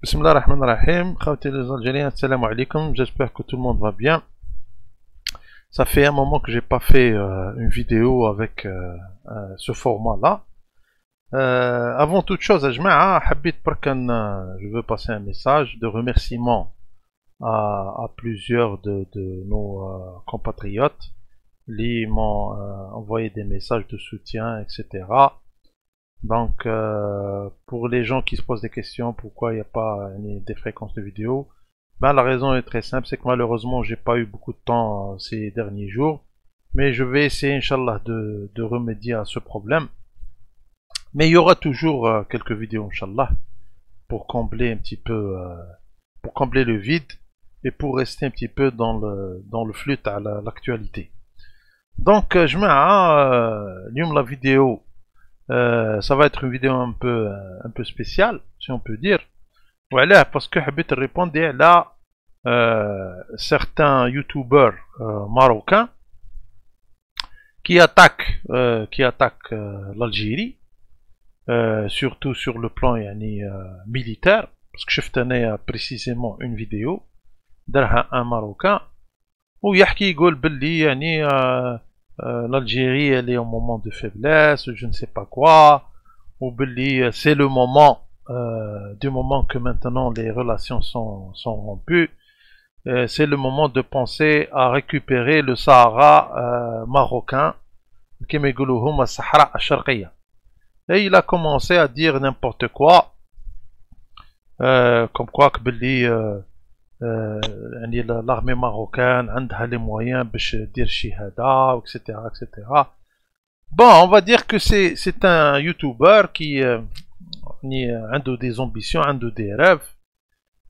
Bismillah ar-Rahman ar-Rahim, Khawti les Algériens, salam alaikum, j'espère que tout le monde va bien. Ça fait un moment que j'ai pas fait une vidéo avec ce format-là. Avant toute chose, je veux passer un message de remerciement à plusieurs de nos compatriotes qui m'ont envoyé des messages de soutien, etc. Donc, pour les gens qui se posent des questions, pourquoi il n'y a pas des fréquences de vidéos, ben, la raison est très simple, c'est que malheureusement, j'ai pas eu beaucoup de temps ces derniers jours, mais je vais essayer, Inch'Allah, de remédier à ce problème. Mais il y aura toujours quelques vidéos, Inch'Allah, pour combler un petit peu, pour combler le vide et pour rester un petit peu dans le flux à l'actualité. Donc, je mets la vidéo. Ça va être une vidéo un peu spéciale, si on peut dire. Voilà, parce que je répondre à certains youtubeurs marocains qui attaquent l'Algérie, surtout sur le plan militaire. Parce que je faisais précisément une vidéo d'un Marocain où il dit l'Algérie elle est au moment de faiblesse, je ne sais pas quoi, ou c'est le moment du moment que maintenant les relations sont rompues, c'est le moment de penser à récupérer le Sahara marocain, et il a commencé à dire n'importe quoi, comme quoi que l'armée marocaine a les moyens de dire shihada, etc., etc. Bon, on va dire que c'est un youtuber qui a des ambitions, a des rêves.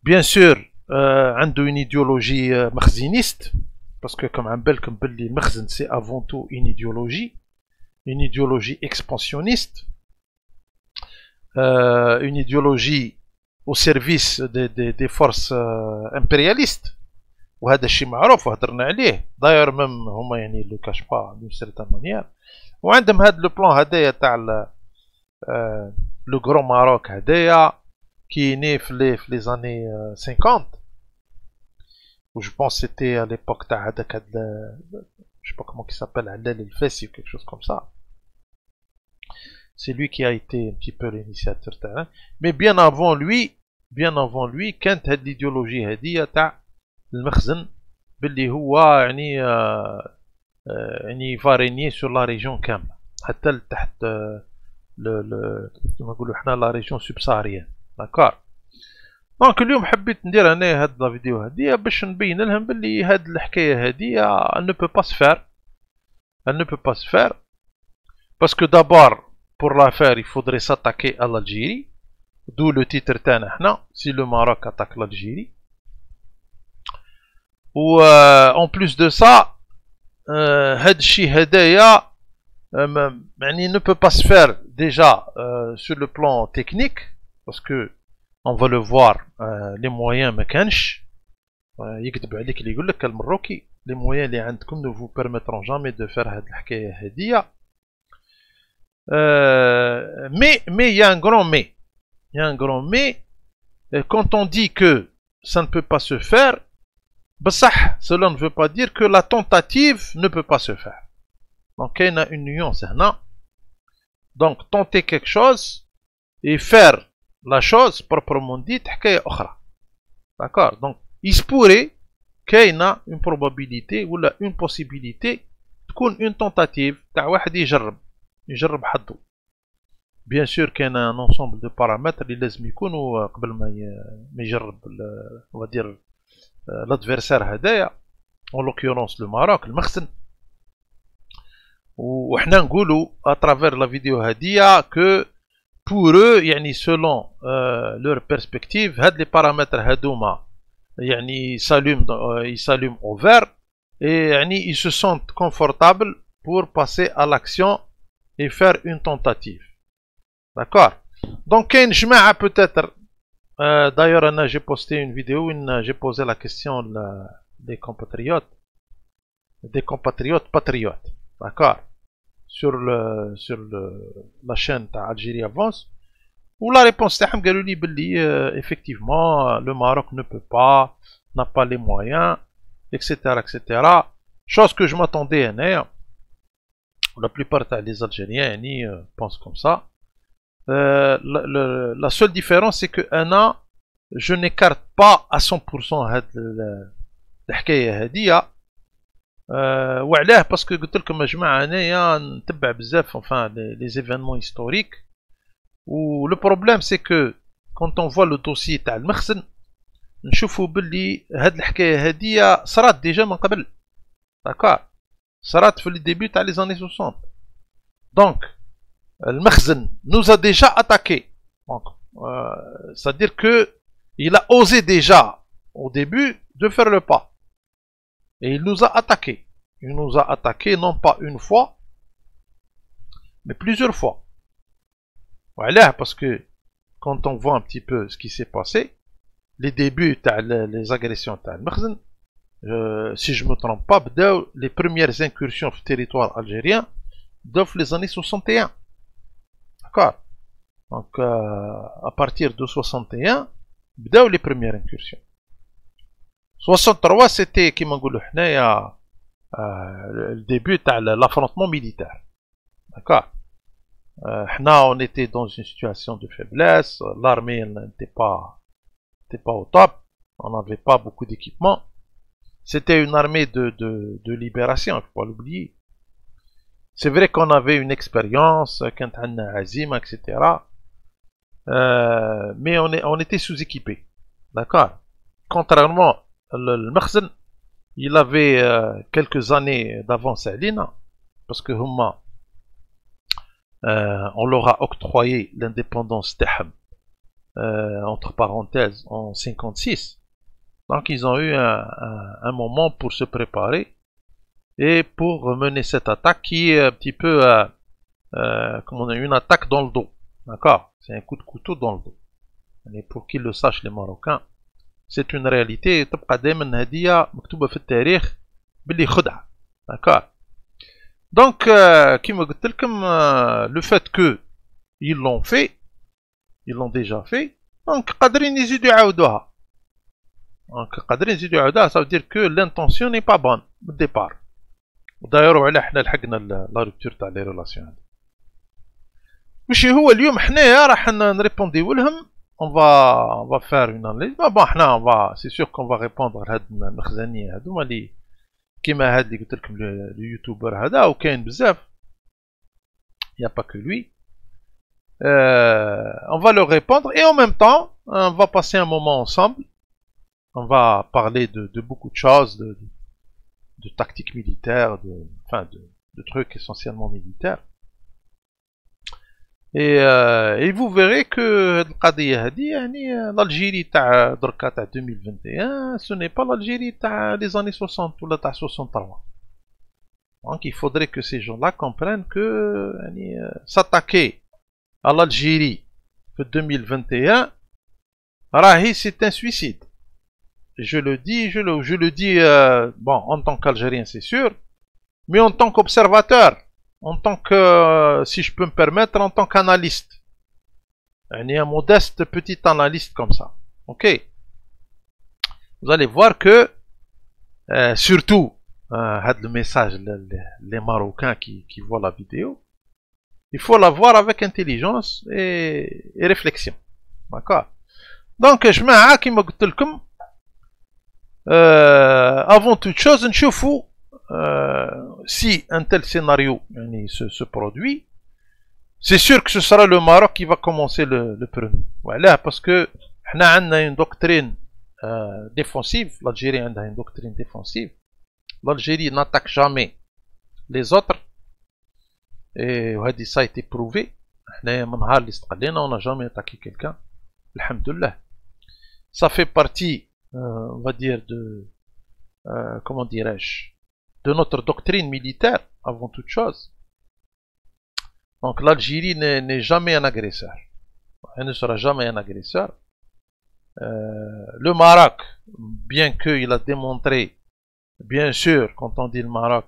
Bien sûr, a une idéologie makhziniste, parce que comme un bel comme Belli, Makhzen, c'est avant tout une idéologie expansionniste, une idéologie au service des forces impérialistes. وهذا الشيء معروف وهضرنا عليه داير ميم هما يعني لو كاش با دون سيرتان مانيير وعندهم هذا لو بلان هدايا تاع لو غرو ماروك هدايا كي ني في لي زاني 50 و جو بونس سيتي à l'époque تاع هذاك je sais pas comment il s'appelle Allel El Fessi ou quelque chose comme ça. C'est lui qui a été un petit peu l'initiateur تاعه. Mais bien avant lui كانت هاد l'idéologie هذه تاع المخزن باللي هو يعني فاريني sur la région كاملة حتى تحت كما نقولوا حنا لا ريجيون سوبساريان. داكور. دونك اليوم حبيت ندير انا هاد لا فيديو هادي باش نبين لهم باللي هاد الحكايه هادي elle ne peut pas se faire. Elle ne peut pas se faire parce que d'abord pour la faire il faudrait s'attaquer à l'Algérie, d'où le titre تاعنا حنا si le Maroc attaque l'Algérie. Ou en plus de ça هاد الشيء هدايا يعني ne peut pas se faire déjà sur le plan technique parce que on va le voir les moyens ما كانش يكذب عليك اللي يقول لك المروكي les moyens اللي عندكم ne vous permettront jamais de faire هاد الحكايه هاديه. Mais il y a un grand mais. Il y a un grand mais. Quand on dit que ça ne peut pas se faire, cela ne veut pas dire que la tentative ne peut pas se faire. Donc il y a une nuance. Donc tenter quelque chose et faire la chose proprement dite, d'accord. Donc il se pourrait qu'il y ait une probabilité ou une possibilité تكون une tentative تاع واحد يجرب حظه. Bien sûr كاين un ensemble de paramètres اللي لازم يكونوا قبل ما يجرب on va dire l'adversaire هدايا en l'occurrence le Maroc المخزن. وحنا نقولوا à travers la vidéo هادية que pour eux يعني selon leur perspective هاد les paramètres هادوما يعني ils s'allument au vert et يعني ils se sentent confortables pour passer à l'action et faire une tentative. D'accord. Donc كاين جماعة peut-être d'ailleurs j'ai posté une vidéo où j'ai posé la question des compatriotes patriotes, d'accord, sur la chaîne Algérie Avance, Ou la réponse تاعهم قالوا لي باللي effectivement le Maroc ne peut pas, n'a pas les moyens, etc., etc. Chose que je m'attendais à. La plupart des Algériens pensent comme ça. La seule différence c'est que je n'écarte pas à 100% هاد الحكايه هذه. وعلاه باسكو قلت لكم يا جماعه انايا نتبع بزاف enfin les événements historiques. و le problème c'est que quand on voit le dossier تاع المخزن نشوفوا باللي هاد الحكايه هذه صرات ديجا من قبل. داكور صرات في الديبي تاع لي زاني 60. دونك المخزن nous a déjà attaqué. Donc c'est-à-dire que il a osé déjà au début de faire le pas. Et il nous a attaqué. Il nous a attaqué non pas une fois, mais plusieurs fois. Voilà, parce que quand on voit un petit peu ce qui s'est passé, les débuts, les agressions, si je ne me trompe pas, les premières incursions sur le territoire algérien dans les années 61. D'accord. Donc, à partir de 61, les premières incursions. 63 c'était كيما نقولوا حنايا le début تاع l'affrontement militaire. D'accord. On était dans une situation de faiblesse, l'armée n'était pas au top, on n'avait pas beaucoup d'équipement. C'était une armée de libération, il ne faut pas l'oublier. C'est vrai qu'on avait une expérience, etc. Mais on était sous-équipé. D'accord. Contrairement le Makhzen, il avait quelques années d'avance à Lina, parce que on leur a octroyé l'indépendance d'Aham, entre parenthèses, en 56. Donc ils ont eu un moment pour se préparer et pour mener cette attaque qui est un petit peu comme on a une attaque dans le dos. D'accord. C'est un coup de couteau dans le dos. Et pour qu'ils le sachent les Marocains, c'est une réalité تبقى دائما هدية مكتوبة في التاريخ باللي خدعة. D'accord. Donc كيما قلت لكم le fait que ils l'ont fait, ils l'ont déjà fait, donc قادرين يزيدوا يعاودوها. Donc قادرين يزيدوا يعاودوها, ça veut dire que l'intention n'est pas bonne au départ. وداير على حنا لحقنا لا رupture تاع لي ريلاسيون هذه. ماشي هو اليوم حنايا راح نريبونديو لهم. On va faire une analyse. Bon, c'est sûr qu'on va répondre à المخزنية هذوما اللي كيما هاد اللي قلت لكم اليوتيوبر هذا وكاين بزاف. Il n'y a pas que lui. On va leur répondre et en même temps, on va passer un moment ensemble. On va parler de beaucoup de choses, de tactiques militaires, de trucs essentiellement militaires. Et vous verrez que l'Algérie تاع دركا تاع 2021 ce n'est pas l'Algérie تاع les années 60 ou تاع 63. Donc il faudrait que ces gens-là comprennent que s'attaquer à l'Algérie en 2021 راهي c'est un suicide. Je le dis, bon, en tant qu'Algérien c'est sûr, mais en tant qu'observateur, en tant que, si je peux me permettre, en tant qu'analyste. Un modeste petit analyste comme ça. Ok. Vous allez voir que, surtout, le message, les Marocains qui voient la vidéo, il faut la voir avec intelligence et réflexion. D'accord. Donc, je mets qui m'a dit avant toute chose, نشوفوا si un tel scénario se produit, c'est sûr que ce sera le Maroc qui va commencer le premier. Voilà, parce que on a une doctrine défensive. L'Algérie a une doctrine défensive. L'Algérie n'attaque jamais les autres. Et ça a été prouvé. On n'a jamais attaqué quelqu'un. Alhamdulillah. Ça fait partie, on va dire, comment dirais-je, de notre doctrine militaire, avant toute chose. Donc l'Algérie n'est jamais un agresseur. Elle ne sera jamais un agresseur. Le Maroc, bien qu'il a démontré, bien sûr, quand on dit le Maroc,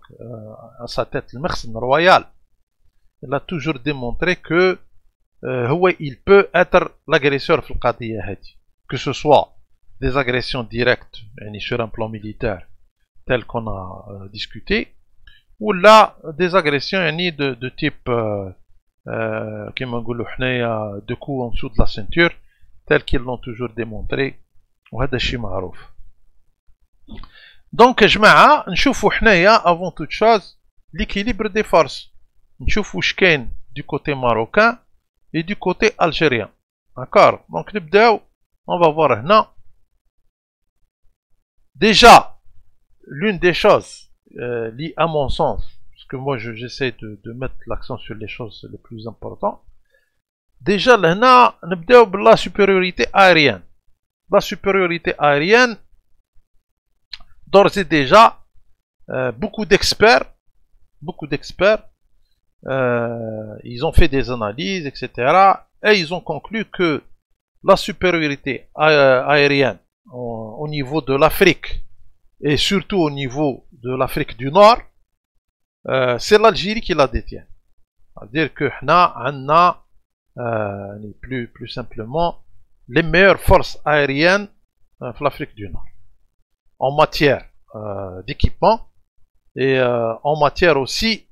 à sa tête, le Makhzen royal, il a toujours démontré que il peut être l'agresseur في القضية هذه, que ce soit des agressions directes يعني sur un plan militaire tel qu'on a discuté, ou là des agressions يعني de type كما نقولوا حنايا de coups en dessous de la ceinture tel qu'ils l'ont toujours démontré, وهذا الشيء معروف. دونك يا جماعة نشوفوا حنايا avant toute chose l'équilibre des forces, نشوفوا واش كاين du côté marocain et du côté algérien. D'accord, donc نبداو, on va voir هنا. Déjà, l'une des choses liées à mon sens, parce que moi j'essaie de mettre l'accent sur les choses les plus importantes. Déjà là, نبداو بلا supériorité aérienne. La supériorité aérienne, d'ores et déjà, beaucoup d'experts, ils ont fait des analyses, etc. Et ils ont conclu que la supériorité aérienne au niveau de l'Afrique, et surtout au niveau de l'Afrique du Nord, c'est l'Algérie qui la détient. C'est-à-dire que nous avons, plus simplement, les meilleures forces aériennes de l'Afrique du Nord, en matière d'équipement et en matière aussi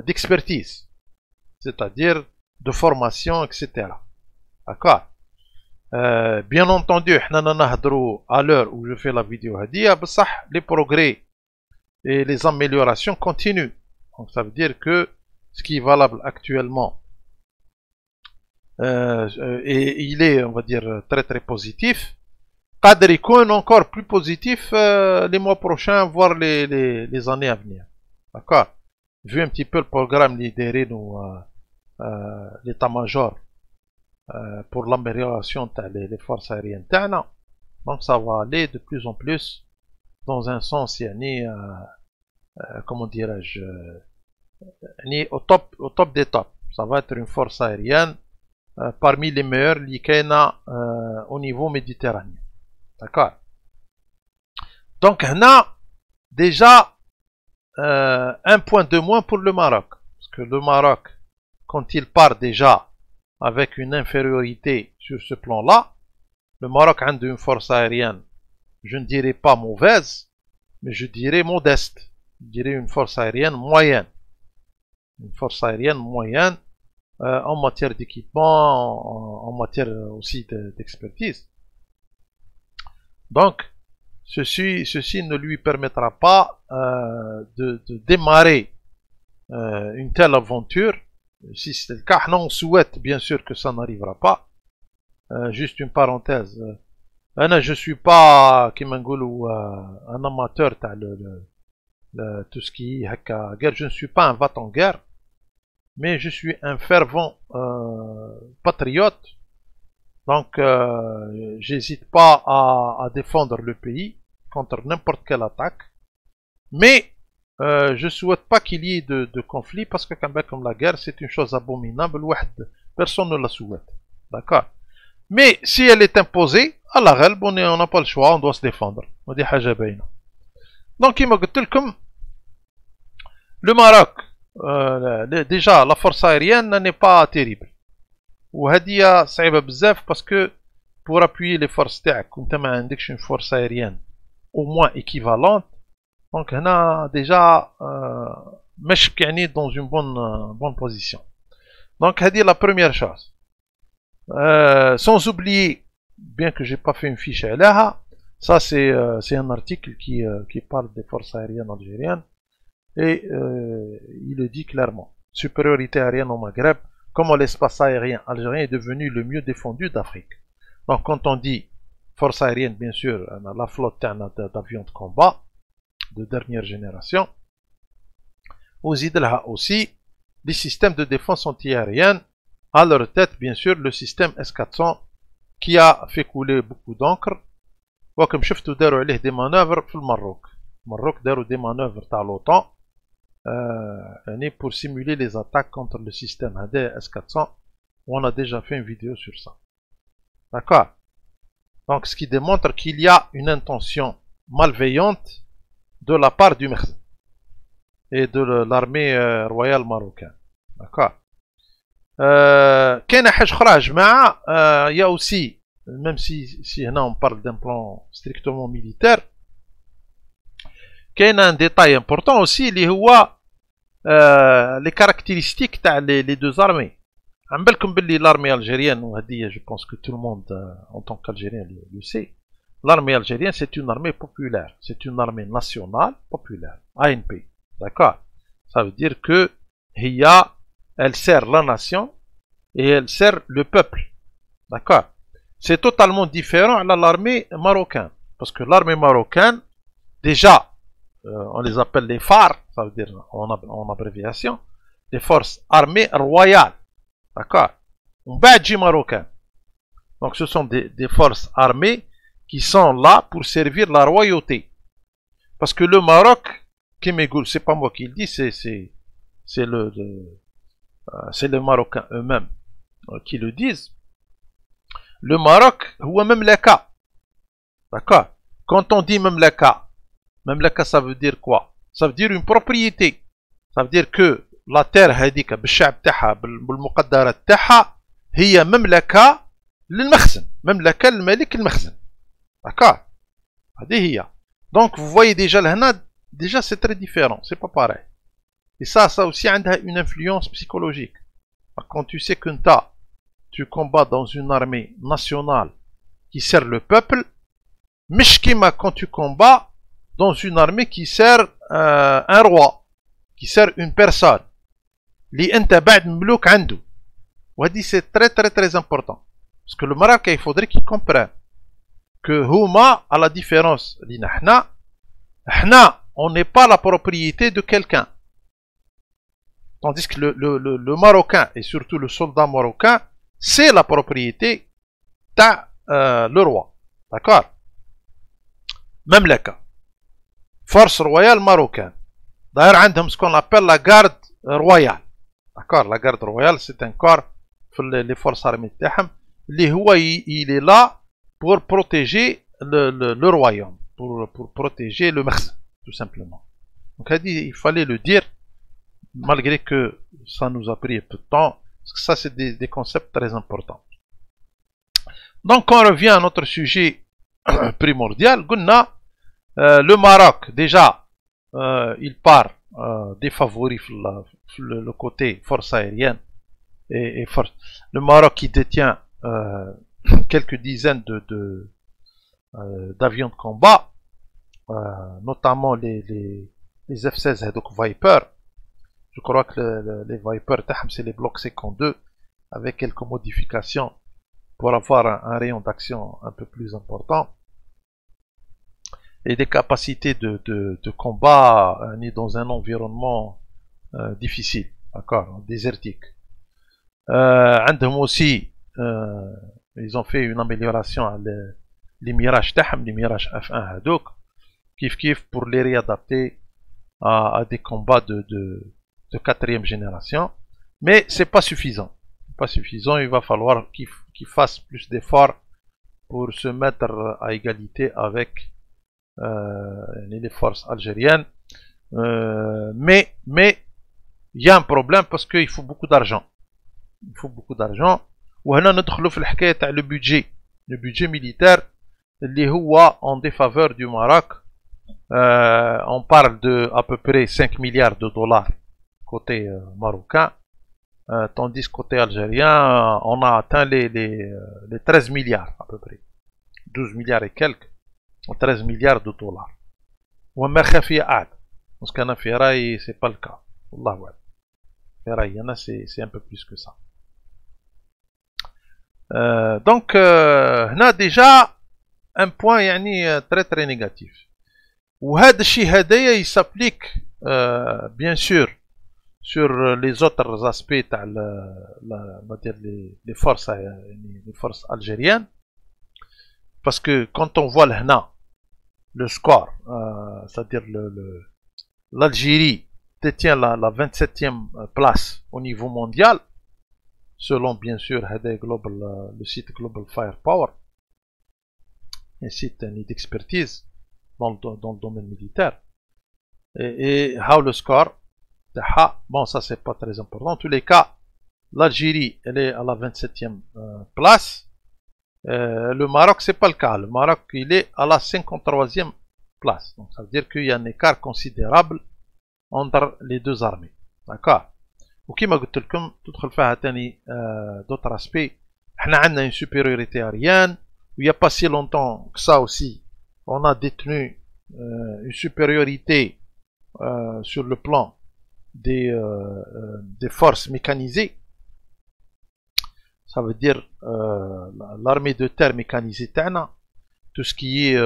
d'expertise, c'est-à-dire de formation, etc. D'accord. Bien entendu, à l'heure où je fais la vidéo, les progrès et les améliorations continuent. Donc ça veut dire que ce qui est valable actuellement, et il est, on va dire, très très positif, قادر يكون encore plus positif les mois prochains, voire les années à venir. D'accord. Vu un petit peu le programme lidéré nous l'état-major pour l'amélioration des forces aériennes, donc ça va aller de plus en plus dans un sens comment dirais-je, au top des tops. Ça va être une force aérienne parmi les meilleures au niveau méditerranéen. D'accord. Donc là, déjà un point de moins pour le Maroc, parce que le Maroc, quand il part déjà avec une infériorité sur ce plan-là, le Maroc a une force aérienne, je ne dirais pas mauvaise, mais je dirais modeste. Je dirais une force aérienne moyenne. Une force aérienne moyenne en matière d'équipement, en matière aussi d'expertise. Donc, ceci ne lui permettra pas de démarrer une telle aventure. Si c'est le cas, on souhaite bien sûr que ça n'arrivera pas. Juste une parenthèse. Je ne suis pas, un amateur de tout ce qui est guerre. Je ne suis pas un va en guerre, mais je suis un fervent patriote. Donc, j'hésite pas à défendre le pays contre n'importe quelle attaque. Mais je souhaite pas qu'il y ait de conflit, parce que comme la guerre, c'est une chose abominable. Personne ne la souhaite. D'accord. Mais si elle est imposée, à la règle, on n'a pas le choix, on doit se défendre. Donc, il m'a dit le Maroc, déjà, la force aérienne n'est pas terrible. وهذه صعيبة بزاف parce que pour appuyer les forces تاعك وانت ما عندكش une force aérienne au moins équivalente, donc هنا déjà مش يعني dans une bonne position. Donc هذه la première chose. Sans oublier, bien que j'ai pas fait une fiche عليها, ça c'est un article qui parle des forces aériennes algériennes et il le dit clairement. Supériorité aérienne au Maghreb, comment l'espace aérien algérien est devenu le mieux défendu d'Afrique. Donc quand on dit force aérienne, bien sûr, on a la flotte d'avions de combat de dernière génération. Aussi les systèmes de défense antiaérienne, à leur tête bien sûr le système S-400 qui a fait couler beaucoup d'encre. Comme شفتوا داروا عليه des manœuvres في المروك. Maroc داروا des manœuvres تاع l'OTAN pour simuler les attaques contre le système S-400. On a déjà fait une vidéo sur ça. D'accord. Donc ce qui démontre qu'il y a une intention malveillante de la part du MERS et de l'armée royale marocaine. D'accord. كاينه حاجه اخرى يا جماعه. يا اوسي même si هنا on parle d'un plan strictement militaire, كاين un détail important aussi اللي هو les caractéristiques تاع les deux armées. عم بالكم باللي l'armée algérienne, وهذه je pense que tout le monde en tant qu'algérien le sait, l'armée algérienne c'est une armée populaire, c'est une armée nationale populaire, ANP, d'accord. Ça veut dire que elle sert la nation et elle sert le peuple, d'accord. C'est totalement différent de l'armée marocaine, parce que l'armée marocaine, déjà, on les appelle les FAR, ça veut dire en abréviation, les forces armées royales, d'accord. On badge marocain. Donc ce sont des forces armées qui sont là pour servir la royauté. Parce que le Maroc, c'est pas moi qui le dis, c'est les Marocains eux-mêmes qui le disent. Le Maroc, ou même les cas. D'accord. Quand on dit même les cas, ça veut dire quoi? Ça veut dire une propriété. Ça veut dire que la terre هذيك بالشعب تاعها بالمقدرات تاعها هي مملكة للمخزن، مملكة للملك المخزن. D'accord. هذه هي. Donc vous voyez déjà لهنا, déjà c'est très différent, c'est pas pareil. Et ça aussi عندها une influence psychologique. Quand tu sais que tu combats dans une armée nationale qui sert le peuple, مش كيما quand tu combats dans une armée qui sert un roi, qui sert une personne اللي انت بعد مملوك عنده. وهذه c'est très très très important, parce que le Maroc il faudrait qu'il comprenne que هما, à la différence لينا حنا on n'est pas la propriété de quelqu'un, tandis que le Marocain et surtout le soldat marocain c'est la propriété de le roi, d'accord. Mamlaka, force royale marocaine. D'ailleurs, عندهم ce qu'on appelle la garde royale, d'accord. La garde royale c'est un corps les forces armées تاعهم اللي هو il est là pour protéger le royaume, pour protéger le مخزن, tout simplement. Donc il fallait le dire, malgré que ça nous a pris un peu de temps, parce que ça c'est des concepts très importants. Donc on revient à notre sujet primordial. Le Maroc déjà il part des favoris le côté force aérienne et force. Le Maroc qui détient quelques dizaines d'avions de combat, notamment les F-16 donc Viper. Je crois que les Viper c'est les blocs 52 avec quelques modifications pour avoir un rayon d'action un peu plus important et des capacités de combat dans un environnement difficile, d'accord, désertique. عندهم aussi ils ont fait une amélioration à les Mirage تاعهم, les Mirage F1 هذوك كيف pour les réadapter à des combats de quatrième génération, mais c'est pas suffisant. Pas suffisant, il va falloir qu'ils fassent plus d'efforts pour se mettre à égalité avec les forces algériennes. Mais il y a un problème parce qu'il faut beaucoup d'argent. Il faut beaucoup d'argent. وهنا ندخلوا في الحكاية تاع le budget militaire اللي هو en défaveur du Maroc. On parle de à peu près 5 milliards de dollars côté marocain, tandis que côté algérien on a atteint les 13 milliards à peu près, 12 milliards et quelques, 13 milliards de dollars. وما خفية قاعد parce qu'أنا في رأيي c'est pas le cas, والله أعلم. في رأيي أنا c'est un peu plus que ça. Donc هنا déjà un point يعني très très négatif. وهذا الشيء هدايا يسابليك bien sûr sur les autres aspects تاع les forces algériennes, parce que quand on voit هنا le score, c'est-à-dire l'Algérie détient la 27e place au niveau mondial selon bien sûr le site Global Firepower, un site d'expertise dans le domaine militaire. Et how le score, bon ça c'est pas très important. En tous les cas, l'Algérie, elle est à la 27e place. Le Maroc, c'est pas le cas. Le Maroc, il est à la 53e place. Donc, ça veut dire qu'il y a un écart considérable entre les deux armées. D'accord. وكما قلت لكم تدخل فيها تاني d'autres aspects. احنا عندنا une supériorité aérienne. Il n'y a pas si longtemps que ça aussi, on a détenu une supériorité sur le plan des forces mécanisées. Ça veut dire l'armée de terre mécanisée تاعنا, tout ce qui est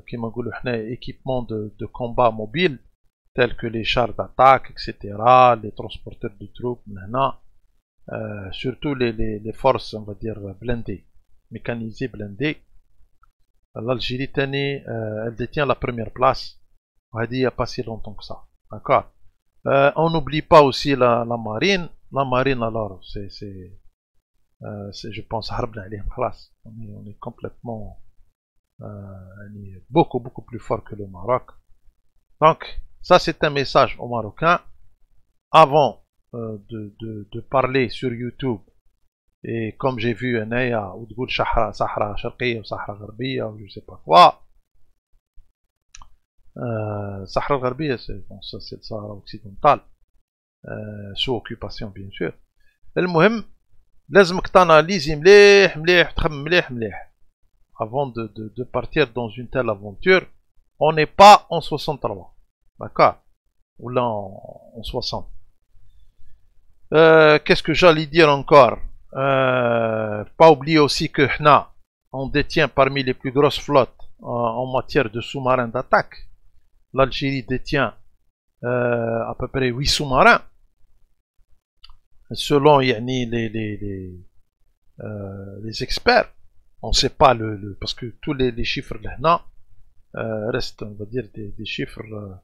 كما نقولوا احنا équipement de combat mobile tels que les chars d'attaque, etc., les transporteurs de troupes, surtout les forces, on va dire, blindées, mécanisées, blindées. L'Algérie, elle détient la première place. On a dit il n'y a pas si longtemps que ça. D'accord. On n'oublie pas aussi la marine. La marine, alors, je pense, on est complètement, beaucoup plus fort que le Maroc. Donc, ça, c'est un message aux Marocains. Avant de parler sur YouTube, et comme j'ai vu un aya ou de Sahara Sharqiya ou Sahara Gharbiya ou je sais pas quoi, Sahara Gharbiya, c'est le Sahara occidental, sous occupation bien sûr. المهم لازمك تاناليزي مليح مليح تخمم مليح مليح avant de partir dans une telle aventure. On n'est pas en 63. D'accord. Ou là en 60. Qu'est-ce que j'allais dire encore? Pas oublier aussi que on détient parmi les plus grosses flottes en matière de sous-marins d'attaque. L'Algérie détient à peu près 8 sous-marins. Selon les experts, on ne sait pas parce que tous les chiffres là restent, on va dire, des chiffres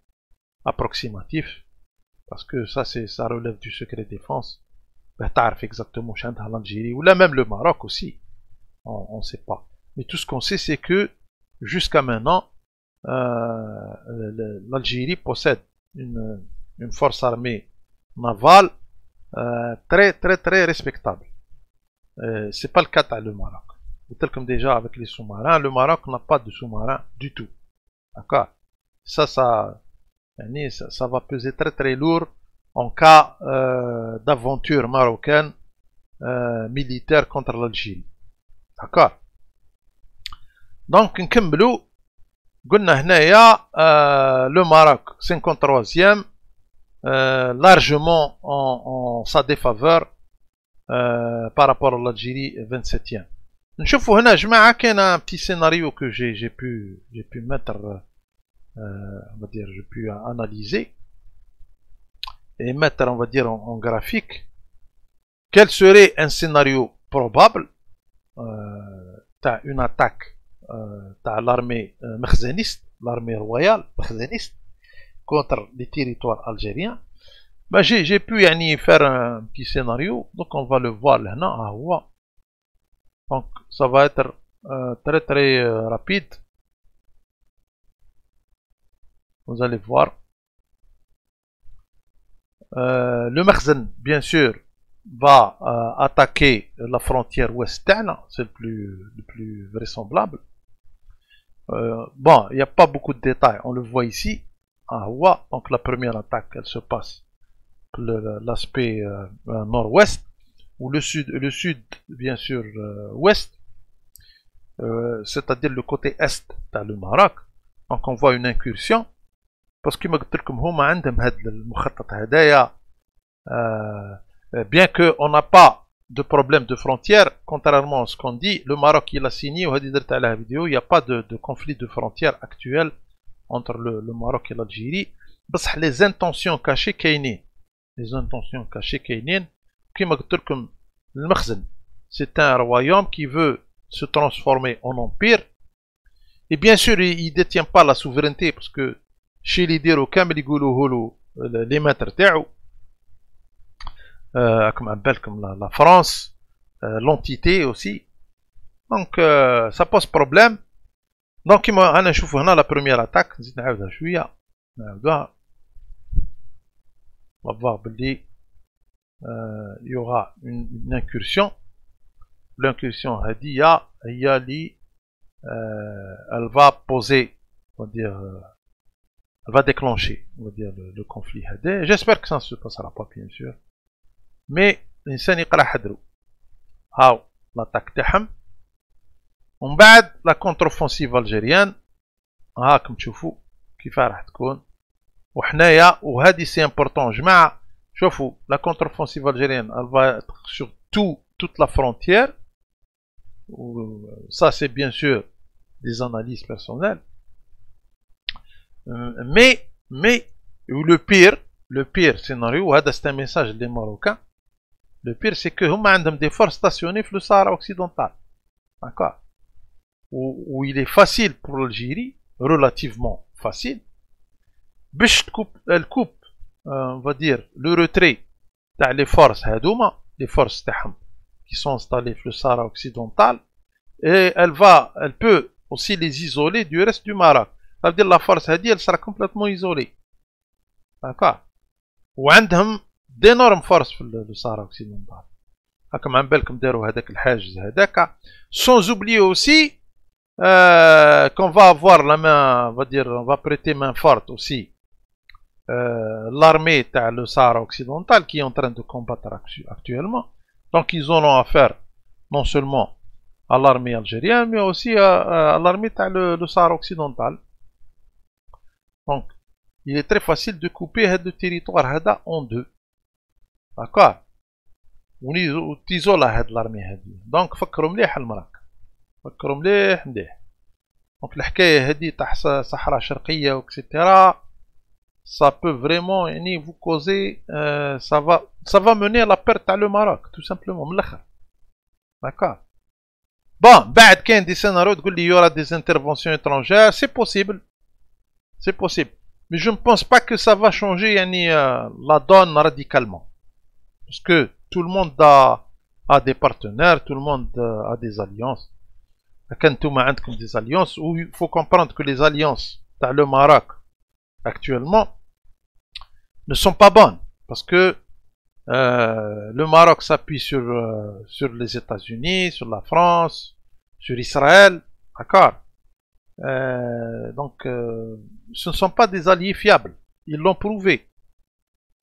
approximatifs, parce que ça relève du secret défense. Ben, t'arrives exactement chez l'Algérie, ou là même le Maroc aussi, on ne sait pas. Mais tout ce qu'on sait, c'est que jusqu'à maintenant, l'Algérie possède une force armée navale très très très respectable. C'est pas le cas dans le Maroc. Tel comme déjà avec les sous-marins, le Maroc n'a pas de sous-marins du tout. D'accord. Ça va peser très très lourd en cas d'aventure marocaine militaire contre l'Algérie. D'accord. Donc نكملوا. قلنا هنايا le Maroc 53e largement en sa défaveur par rapport à l'Algérie 27e. نشوفوا هنا جماعة كاين un petit scénario que j'ai pu mettre, on va dire, j'ai pu analyser et mettre, on va dire, en graphique. Quel serait un scénario probable t'as une attaque t'as l'armée makhzeniste, l'armée royale makhzeniste contre les territoires algériens? Ben, j'ai pu faire un petit scénario, donc on va le voir là. Donc ça va être très très rapide. Vous allez voir. Le Makhzen, bien sûr, va attaquer la frontière ouest, c'est le plus vraisemblable. Bon, il n'y a pas beaucoup de détails, on le voit ici. Donc la première attaque, elle se passe l'aspect nord-ouest, ou le sud bien sûr ouest, c'est-à-dire le côté est dans le Maroc. Donc on voit une incursion, parce que bien qu'on n'a pas de problème de frontière, contrairement à ce qu'on dit, le Maroc il a signé, il n'y a pas de conflit de frontière actuel entre le Maroc et l'Algérie. Les intentions cachées كاينين. Les intentions cachées كاينين. كما قلت لكم المخزن, c'est un royaume qui veut se transformer en empire. Et bien sûr, il ne détient pas la souveraineté, parce que chez les يديروا كامل يقولوا له les maîtres تاعو, comme la France, l'entité aussi. Donc ça pose problème. Donc كما انا نشوفوا هنا la première attaque, نزيد نعاودها شويه نعاودها. On va voir باللي il y aura une incursion. L'incursion Hadia, elle va poser, on va dire, elle va déclencher, on va dire, le conflit. J'espère que ça ne se passera pas, bien sûr. Mais l'insan يقرا حدرو. هاو l'attaque تاعهم. ومن بعد la contre-offensive algérienne. هاكم تشوفوا كيف راح تكون. وحنايا وهذه سي امبورطون جماعة. شوفوا la contre-offensive algérienne, elle va être sur toute la frontière. Ça c'est bien sûr des analyses personnelles. Mais le pire scénario, c'est un message des Marocains. Le pire c'est que هم عندهم des forces stationnées dans le Sahara occidental. D'accord. Où il est facile pour l'Algérie, relativement facile, elle coupe, on va dire, le retrait des forces هذوما, les forces qui sont installées dans le Sahara occidental, et elle peut aussi les isoler du reste du Maroc. Ça veut dire la force elle sera complètement isolée. D'accord. وعندهم d'énormes forces في le Sahara occidental. هاكم عم بالكم داروا هذاك الحاجز هذاك. Sans oublier aussi qu'on va avoir la main, on va dire, on va prêter main forte aussi l'armée de le Sahara occidental qui est en train de combattre actuellement. Donc ils auront affaire non seulement à l'armée algérienne, mais aussi à l'armée de le Sahara occidental. Donc il est très facile de couper le territoire en deux. D'accord. وتيزولا هاد l'armée هادي. Donc فكروا مليح المراك. فكروا مليح. Donc الحكاية هادي تاع صحراء شرقية وكسيتيرا ça peut vraiment vous causer ça va mener à la perte تاع le Maroc tout simplement من الآخر. D'accord. Bon, بعد كاين دي سيناريو تقول لي y aura des interventions étrangères, c'est possible. C'est possible. Mais je ne pense pas que ça va changer la donne radicalement. Parce que tout le monde a des partenaires, tout le monde a des alliances. Des alliances où il faut comprendre que les alliances dans le Maroc actuellement ne sont pas bonnes. Parce que le Maroc s'appuie sur les États-Unis, sur la France, sur Israël. D'accord. Donc ce ne sont pas des alliés fiables. Ils l'ont prouvé.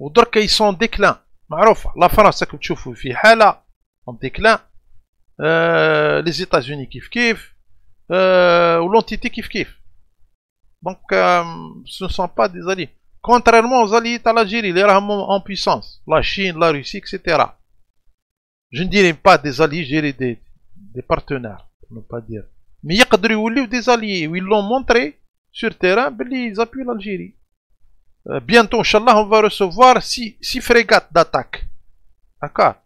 Ou donc ils sont en déclin. معروفة. La France كما تشوفوا في حالة en déclin. Les États-Unis kiff ou l'entité kiff. Donc ce ne sont pas des alliés. Contrairement aux alliés de l'Algérie, les rames en puissance, la Chine, la Russie, etc. Je ne dirais pas des alliés, je dirais des partenaires, pour ne pas dire. Mais il y a des alliés où ils l'ont montré sur terrain, ils appuient l'Algérie. Bientôt, Inch'Allah, on va recevoir 6 frégates d'attaque. D'accord.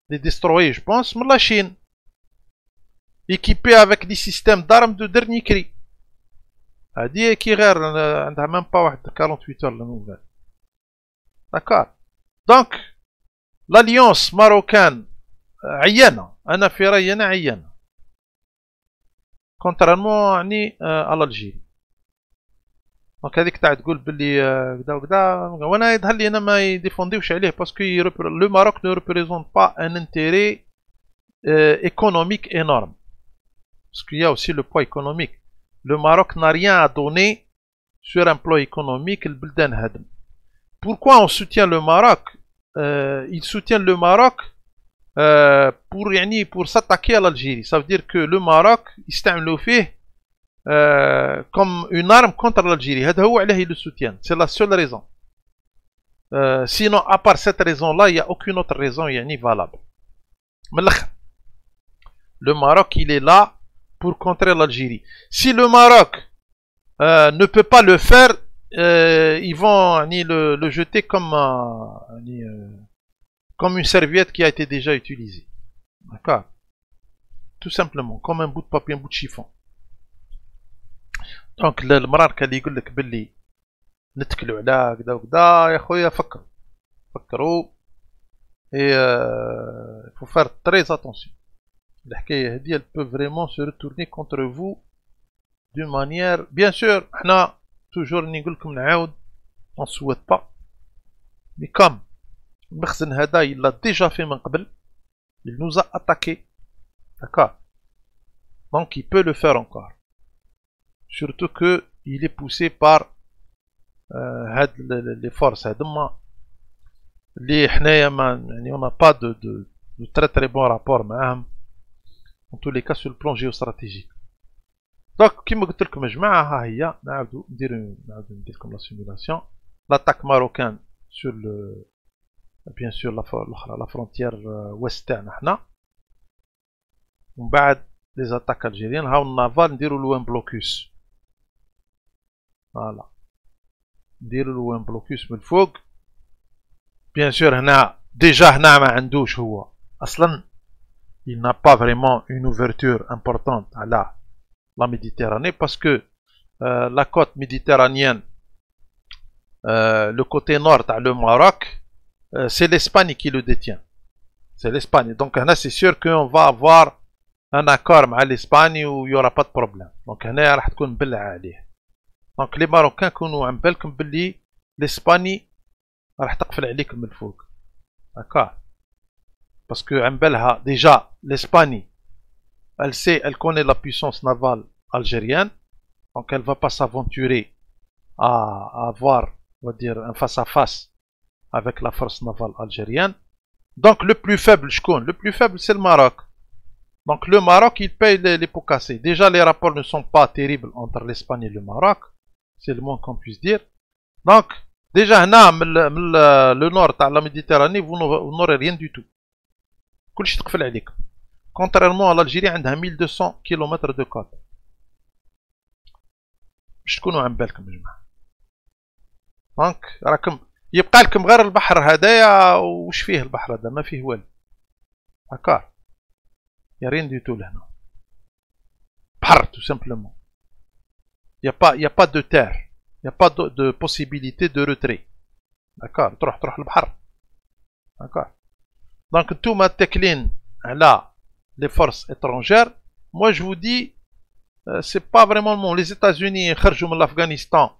Des destroyers, je pense, mais la Chine. Équipés avec des systèmes d'armes de dernier cri. هذه كي غير عندها même pas واحد 48 heures la nouvelle. D'accord. Donc l'alliance marocaine عيانة. أنا في رأيي أنا عيانة. Contrairement à l'Algérie. دونك هذيك تاع تقول باللي كدا وكدا وانا يظهر لي انا ما يديفونديوش عليه باسكو لو ماروك ne représente pas un intérêt économique énorme. Parce qu'il y a aussi le poids économique. Le Maroc n'a rien à donner sur un plan économique. Pourquoi on soutient le Maroc? Il soutient le Maroc pour s'attaquer à l'Algérie. Ça veut dire que le Maroc يستعملوا فيه comme une arme contre l'Algérie. هذا هو عليه le soutient. C'est la seule raison. Sinon, à part cette raison-là, il n'y a aucune autre raison valable. Mais le Maroc, il est là pour contrer l'Algérie. Si le Maroc ne peut pas le faire, ils vont le jeter comme une serviette qui a été déjà utilisée. D'accord. Tout simplement, comme un bout de papier, un bout de chiffon. دونك المرار كان يقول لك باللي نتكلوا على كذا وكذا يا خويا فكروا il faut faire très attention. الحكايه هذه elle peut vraiment se retourner contre vous d'une manière bien sûr حنا toujours نقول لكم نعاود on souhaite pas mais comme المخزن هذا il l'a déjà fait من قبل. Il nous a attaqué. D'accord. Donc il peut le faire encore. Surtout que il est poussé par les forces هذوما اللي حنايا ما يعني on n'a pas de très très bon rapport معاهم. En tous les cas sur le plan géostratégique. Donc كيما قلت لكم يا جماعة ها هي نعاودو ندير لكم لا سيمولاسيون. L'attaque marocaine sur le bien sûr la frontière ouest تاعنا حنا. ومن بعد les attaques algériennes هاو النافال نديرو لوين بلوكوس. فوالا نديرو لوين بلوكوس من الفوق. بيان سور هنا ديجا هنا ما عندوش هو اصلا il n'a pas vraiment une ouverture importante à la Méditerranée parce que la côte méditerranéenne, le côté nord, le Maroc, c'est l'Espagne qui le détient. C'est l'Espagne. Donc là, c'est sûr qu'on va avoir un accord avec l'Espagne où il n'y aura pas de problème. Donc là, راح تكون مبلع عليه. Donc les Marocains كونوا عم بالكم باللي l'Espagne راح تقفل عليكم من الفوق. D'accord. Parce que عم بالها déjà l'Espagne, elle sait, elle connaît la puissance navale algérienne, donc elle ne va pas s'aventurer à avoir, on va dire, un face-à-face avec la force navale algérienne. Donc le plus faible, le plus faible c'est le Maroc. Donc le Maroc, il paye les pots cassés. Déjà les rapports ne sont pas terribles entre l'Espagne et le Maroc, c'est le moins qu'on puisse dire. Donc déjà le nord de la Méditerranée, vous n'aurez rien du tout. كلشي تقفل عليكم. Contrairement à l'Algérie عندها 1200 km de côte. باش تكونوا عم بالكم يا جماعه. دونك راكم يبقى لكم غير البحر هذايا. وش فيه البحر هذا؟ ما فيه والو. هكا يا رين دي تو لهنا. بحر tout simplement. y a pas de terre. y a pas de possibilité de retrait. d'accord تروح البحر. d'accord donc نتوما تاكلين على les forces étrangères. Moi je vous dis c'est pas vraiment le monde. Les États-Unis خرجوا من l'Afghanistan,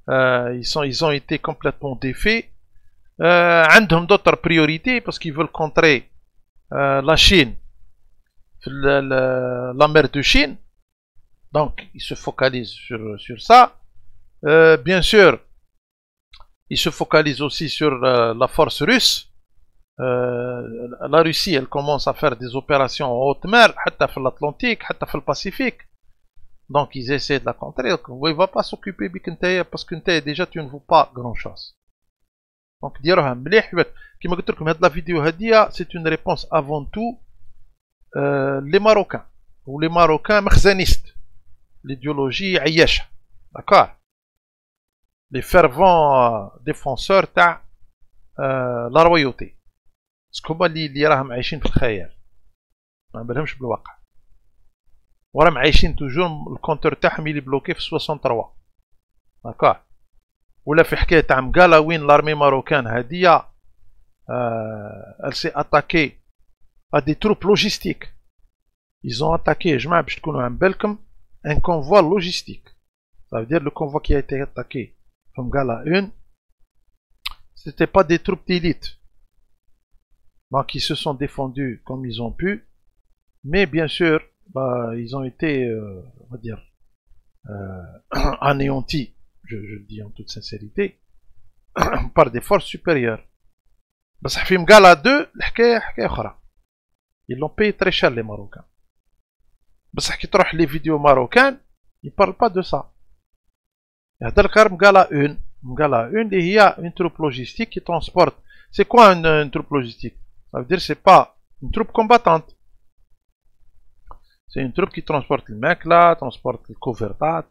ils ont été complètement défaits. عندهم d'autres priorités parce qu'ils veulent contrer la Chine, la mer de Chine. Donc ils se focalisent sur ça. Bien sûr ils se focalisent aussi sur la force russe. La Russie, elle commence à faire des opérations en haute mer, حتى في l'Atlantique, حتى في الPacifique. Donc ils essaient de la contrer. Il ne va pas s'occuper بك نتايا parce que نتايا déjà tu ne vaux pas grand chose. Donc ديروها مليح. كيما قلت لكم هاد لا فيديو هادية c'est une réponse avant tout les Marocains ou les Marocains مخزنيست. L'idéologie عياشة. d'accord les fervents défenseurs تاع la royauté. هما اللي راهم عايشين في الخيال ما بالهمش بالواقع. وراهم عايشين توجور الكونتور تاعهم اللي بلوكي في 63. داكوغ. ولا في حكايه تاع مقالا وين لارمي ماروكان هاديه elle s'est attaquée à des troupes logistiques. ils ont attaqué يا جماعه باش تكونوا عم بالكم un convoi logistique. ça veut dire le convoi qui a été attaqué في مقالا 1 c'était pas des troupes d'élite. Donc ils se sont défendus comme ils ont pu, mais bien sûr, ils ont été, on va dire, anéantis, je le dis en toute sincérité, par des forces supérieures. بصح في مقالة 2 الحكاية حكاية أخرى. Ils l'ont payé très cher les Marocains. بصح كي تروح les vidéos marocaines, ils parlent pas de ça. يهدر غير مقالة 1. مقالة 1 اللي هي une troupe logistique qui transporte. C'est quoi une troupe logistique? Ça veut dire que ce n'est pas une troupe combattante. C'est une troupe qui transporte le ماكلة, transporte le couvertat.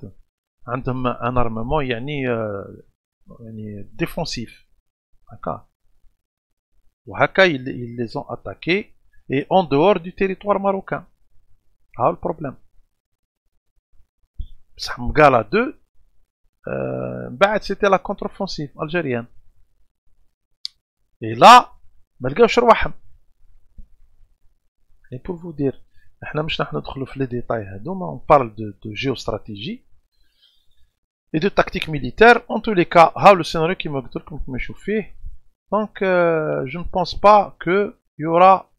عندهم un armement يعني défensif. D'accord. وهكا ils les ont attaqués et en dehors du territoire marocain. ها البروبليم. بصح مقالة 2 بعد c'était la contre-offensive algérienne. Et là ما لقاوش رواحهم. Et pour vous dire احنا مش راح ندخلوا في لي ديتاي هذوما. on parle de géostratégie et de tactique militaire. en tous les cas ها لو سيناريو كيما قلت لكم كيما نشوف فيه Donc je ne pense pas qu'il y aura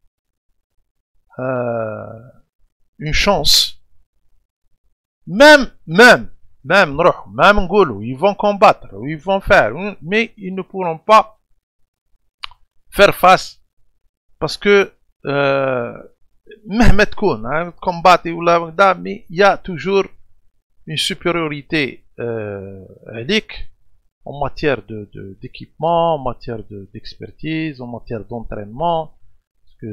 une chance. Même ils vont combattre, ils vont faire, mais ils ne pourront pas faire face parce que مهما تكون combattre ou là, mais il y a toujours une supériorité en matière d'équipement, en matière d'expertise, en matière d'entraînement, parce que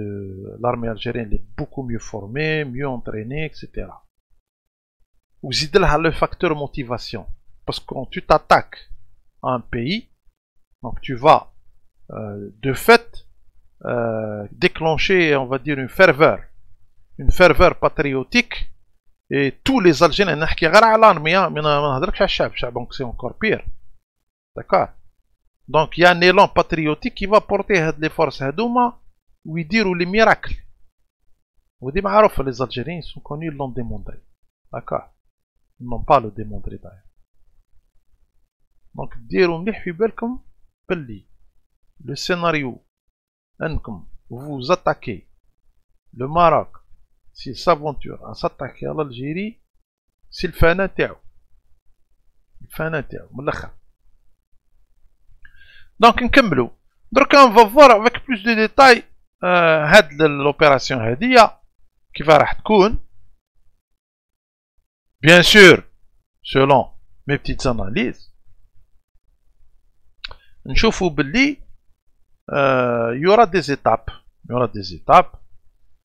l'armée algérienne est beaucoup mieux formée, mieux entraînée, etc. Ou le facteur motivation, parce que quand tu t'attaques à un pays, donc tu vas de fait déclencher, on va dire, une ferveur patriotique, et tous les Algériens, donc c'est encore pire. D'accord? Donc il y a un élan patriotique qui va porter les forces hadouma ou ils diront les miracles. Vous dites, les Algériens sont connus, ils l'ont démontré. D'accord? Ils n'ont pas le démontré d'ailleurs. Donc diront le scénario, vous attaquez le Maroc, s'il s'aventure à s'attaquer à l'Algérie, c'est le fana تاعو. الفنا تاعو من الاخر. Donc نكملوا. دركا on va voir avec plus de détails هاد l'opération هادية كيف راح تكون. Bien sûr, selon mes petites analyses, نشوفوا باللي il y aura des étapes. Il y aura des étapes.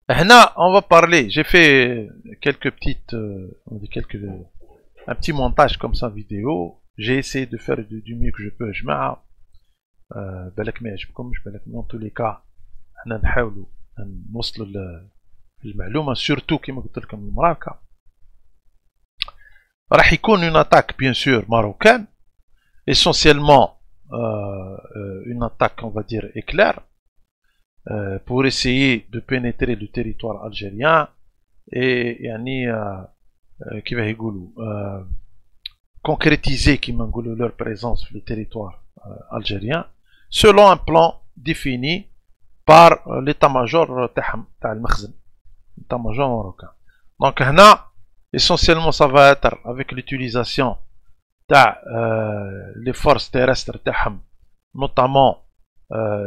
Là, on va parler. J'ai fait quelques petites, un petit montage comme ça vidéo. J'ai essayé de faire du mieux que je peux. Je mets, dans tous les cas, on نحاولوا نوصلوا المعلومة surtout كما قلت لكم المراكة. راح يكون une attaque bien sûr marocaine, essentiellement une attaque on va dire éclair. Pour essayer de pénétrer le territoire algérien et qui va concrétiser leur présence sur le territoire algérien selon un plan défini par l'état-major l'état-major marocain. Donc là, essentiellement ça va être avec l'utilisation des forces terrestres notamment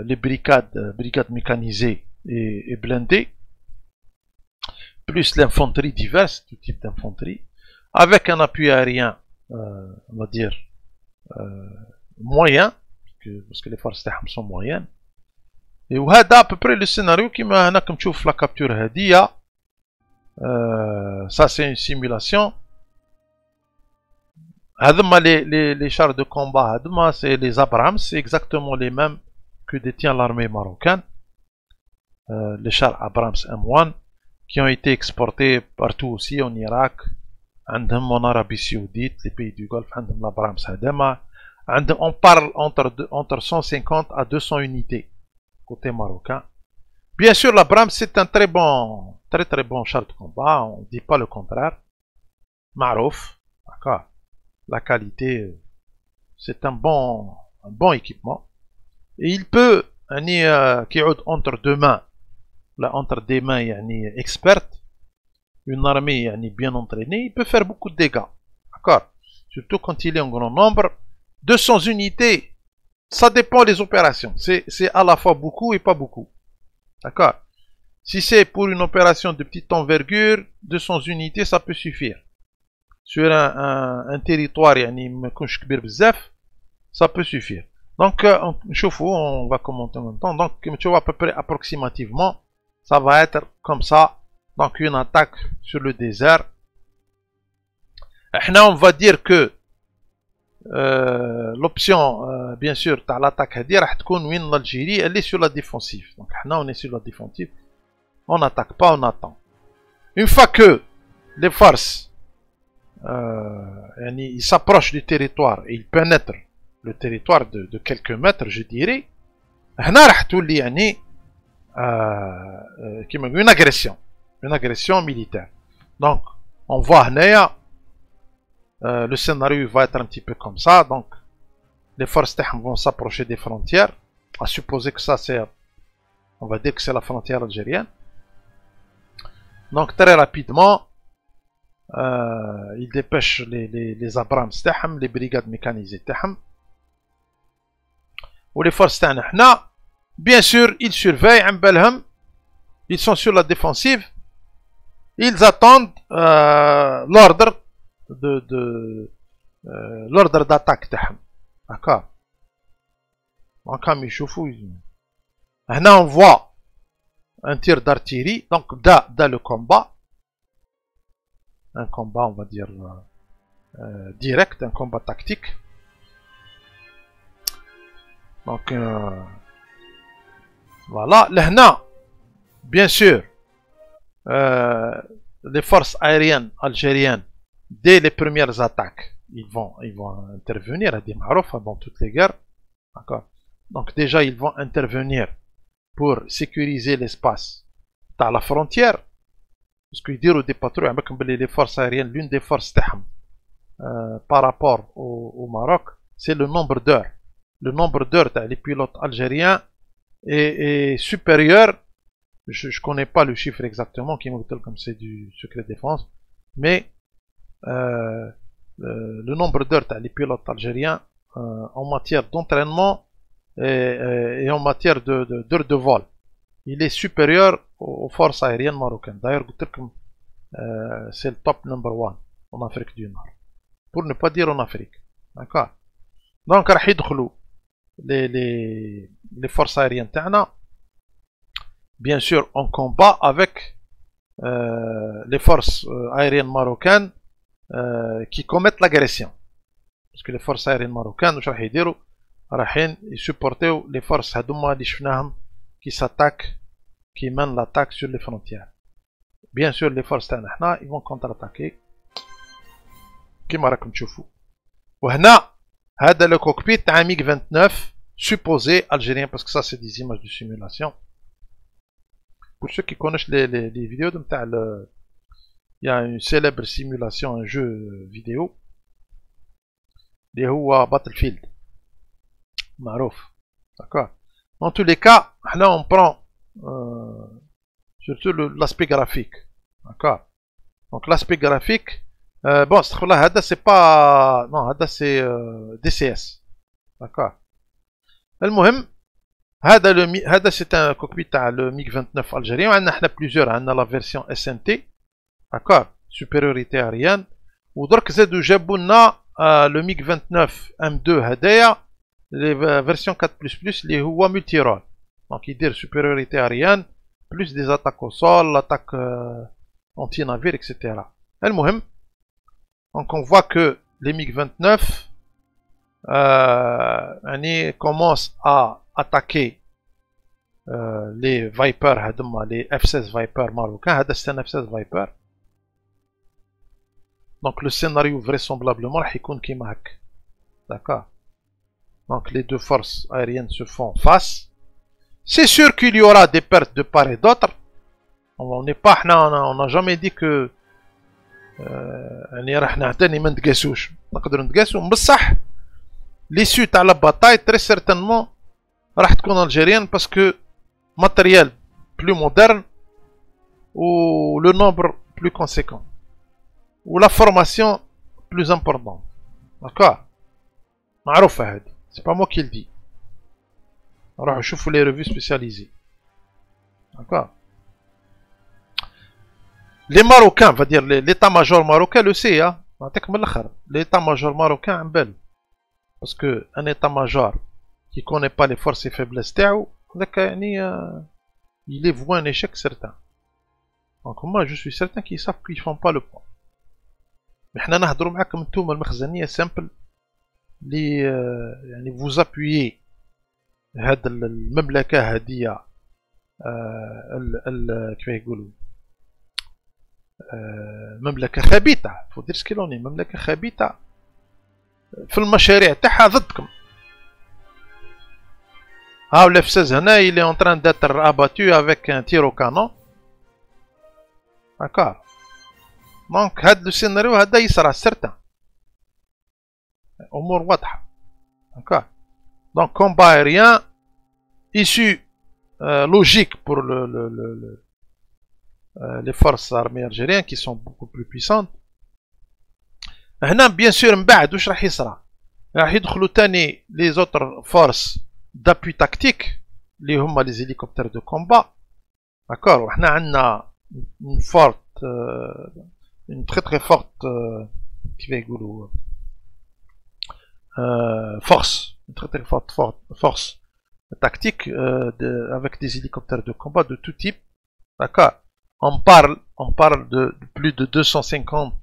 les brigades mécanisées et blindées, plus l'infanterie diverse, tout type d'infanterie, avec un appui aérien, on va dire, moyen, parce que les forces sont moyennes. Et c'est à peu près le scénario qui m'a comme tu vois la capture hadia. Ça c'est une simulation. Les chars de combat, c'est les Abrams, c'est exactement les mêmes que détient l'armée marocaine, les chars Abrams M1 qui ont été exportés partout aussi en Irak, en Arabie Saoudite, les pays du Golfe, l'Abrams Hadema. On parle entre 150 à 200 unités côté marocain. Bien sûr, l'Abrams c'est un très bon char de combat, on ne dit pas le contraire. Marouf, d'accord. La qualité, c'est un bon équipement. Et il peut, qui entre deux mains, là, entre des mains expertes, une armée bien entraînée, il peut faire beaucoup de dégâts. D'accord? Surtout quand il est en grand nombre. 200 unités, ça dépend des opérations. C'est à la fois beaucoup et pas beaucoup. D'accord? Si c'est pour une opération de petite envergure, 200 unités, ça peut suffire. Sur un territoire, ça peut suffire. Donc, on va commenter en même temps. Donc, tu vois à peu près approximativement, ça va être comme ça. Donc, une attaque sur le désert. Là, on va dire que l'option, bien sûr, de l'attaque, l'Algérie, elle est sur la défensive. Donc, là, on est sur la défensive. On n'attaque pas, on attend. Une fois que les forces ils s'approchent du territoire et ils pénètrent le territoire de quelques mètres, je dirais, une agression militaire. Donc, on voit le scénario va être un petit peu comme ça. Donc, les forces vont s'approcher des frontières à supposer que ça c'est, on va dire que c'est la frontière algérienne. Donc très rapidement, ils dépêchent les Abrams تاعهم, les brigades mécanisées تاعهم, ou les forces تاعنا حنا. Bien sûr, ils surveillent عن بالهم, ils sont sur la défensive, ils attendent l'ordre l'ordre d'attaque تاعهم. D'accord. Donc comme يشوفوا هنا on voit un tir d'artillerie, donc dans le combat, un combat on va dire direct, un combat tactique. Donc voilà, là, bien sûr, les forces aériennes algériennes, dès les premières attaques, ils vont intervenir à des marouf avant toutes les guerres. D'accord. Donc déjà ils vont intervenir pour sécuriser l'espace à la frontière, parce qu'ils disent des patrouilles avec les forces aériennes, l'une des forces par rapport au Maroc, c'est le nombre d'heures. Le nombre d'heures des pilotes algériens est supérieur, je ne connais pas le chiffre exactement, qui me comme c'est du secret défense, mais le nombre d'heures des pilotes algériens en matière d'entraînement et en matière d'heures de vol, il est supérieur aux forces aériennes marocaines. D'ailleurs, c'est le top number one en Afrique du Nord, pour ne pas dire en Afrique. D'accord. Donc, les forces aériennes تاعنا, bien sûr en combat avec les forces aériennes marocaines qui commettent l'agression, parce que les forces aériennes marocaines واش راح يديروا, رايحين يسupporter les forces هذوما اللي شفناهم qui s'attaquent, qui mènent l'attaque sur les frontières. Bien sûr les forces تاعنا حنا ils vont contre-attaquer كيما راكم تشوفوا. وهنا هذا le cockpit تاع MiG 29 supposé algérien, parce que ça c'est des images de simulation. Pour ceux qui connaissent les vidéos de il y a une célèbre simulation, un jeu vidéo اللي هو Battlefield معروف. D'accord. En tous les cas, là on prend surtout l'aspect graphique. D'accord. Donc l'aspect graphique, bon, هذا c'est pas, non, هذا c'est DCS. D'accord. المهم هذا c'est un cockpit تاع le MiG 29 algérien. وعندنا حنا plusieurs, عندنا la version SNT. D'accord. Supériorité aérienne. ودرك زادوا جابوا لنا le MiG 29 M2 هدايا les versions 4++ اللي هو multirole. Donc il dit supériorité aérienne plus des attaques au sol, l'attaque anti-navire, etc. المهم, donc on voit que les MiG 29 commencent à attaquer les Viper, les F-16 Viper marocains. C'est un F-16 Viper. Donc le scénario vraisemblablement راح يكون كيما هكا. D'accord. Donc les deux forces aériennes se font face. C'est sûr qu'il y aura des pertes de part et d'autre. On n'est pas, on n'a jamais dit que راح نعتني ما نتقاسوش. نقدر نتقاسو بصح l'issue تاع la bataille très certainement راح تكون algérienne, parce que matériel plus moderne ou le nombre plus conséquent ou la formation plus importante. D'accord. معروفة هذه, c'est pas moi qui le dis. راح نشوفوا les revues spécialisées. D'accord. Les Marocains, on va dire l'état-major marocain le sait, hein. L'état-major marocain عن بالو, parce que un état-major qui connaît pas les forces et faiblesses تاعو, il est voué un échec certain. Donc moi je suis certain qu'ils savent qu'ils font pas le point. Mais حنا نهضروا معاكم نتوما المخزنية simple اللي يعني vous appuyez هاد المملكة هادية كيف يقولوا مملكة خبيثة, faut dire ce qu'il en est, مملكة خبيثة في المشاريع تاعها ضدكم. ها le F-16 هنا il est en train d'être abattu avec un tir au canon. D'accord. Donc هاد le scénario هذا يصرى certain. أمور واضحة. D'accord. Donc combat aérien issue logique pour les forces armées algériennes qui sont beaucoup plus puissantes. هنا bien sûr من بعد واش راح يصرى؟ راح يدخلوا تاني les autres forces d'appui tactique اللي هما les hélicoptères de combat. D'accord, وحنا عندنا une forte une très très forte كيف يقولوا force, une très très forte force tactique avec des hélicoptères de combat de tout type. D'accord, on parle de plus de 250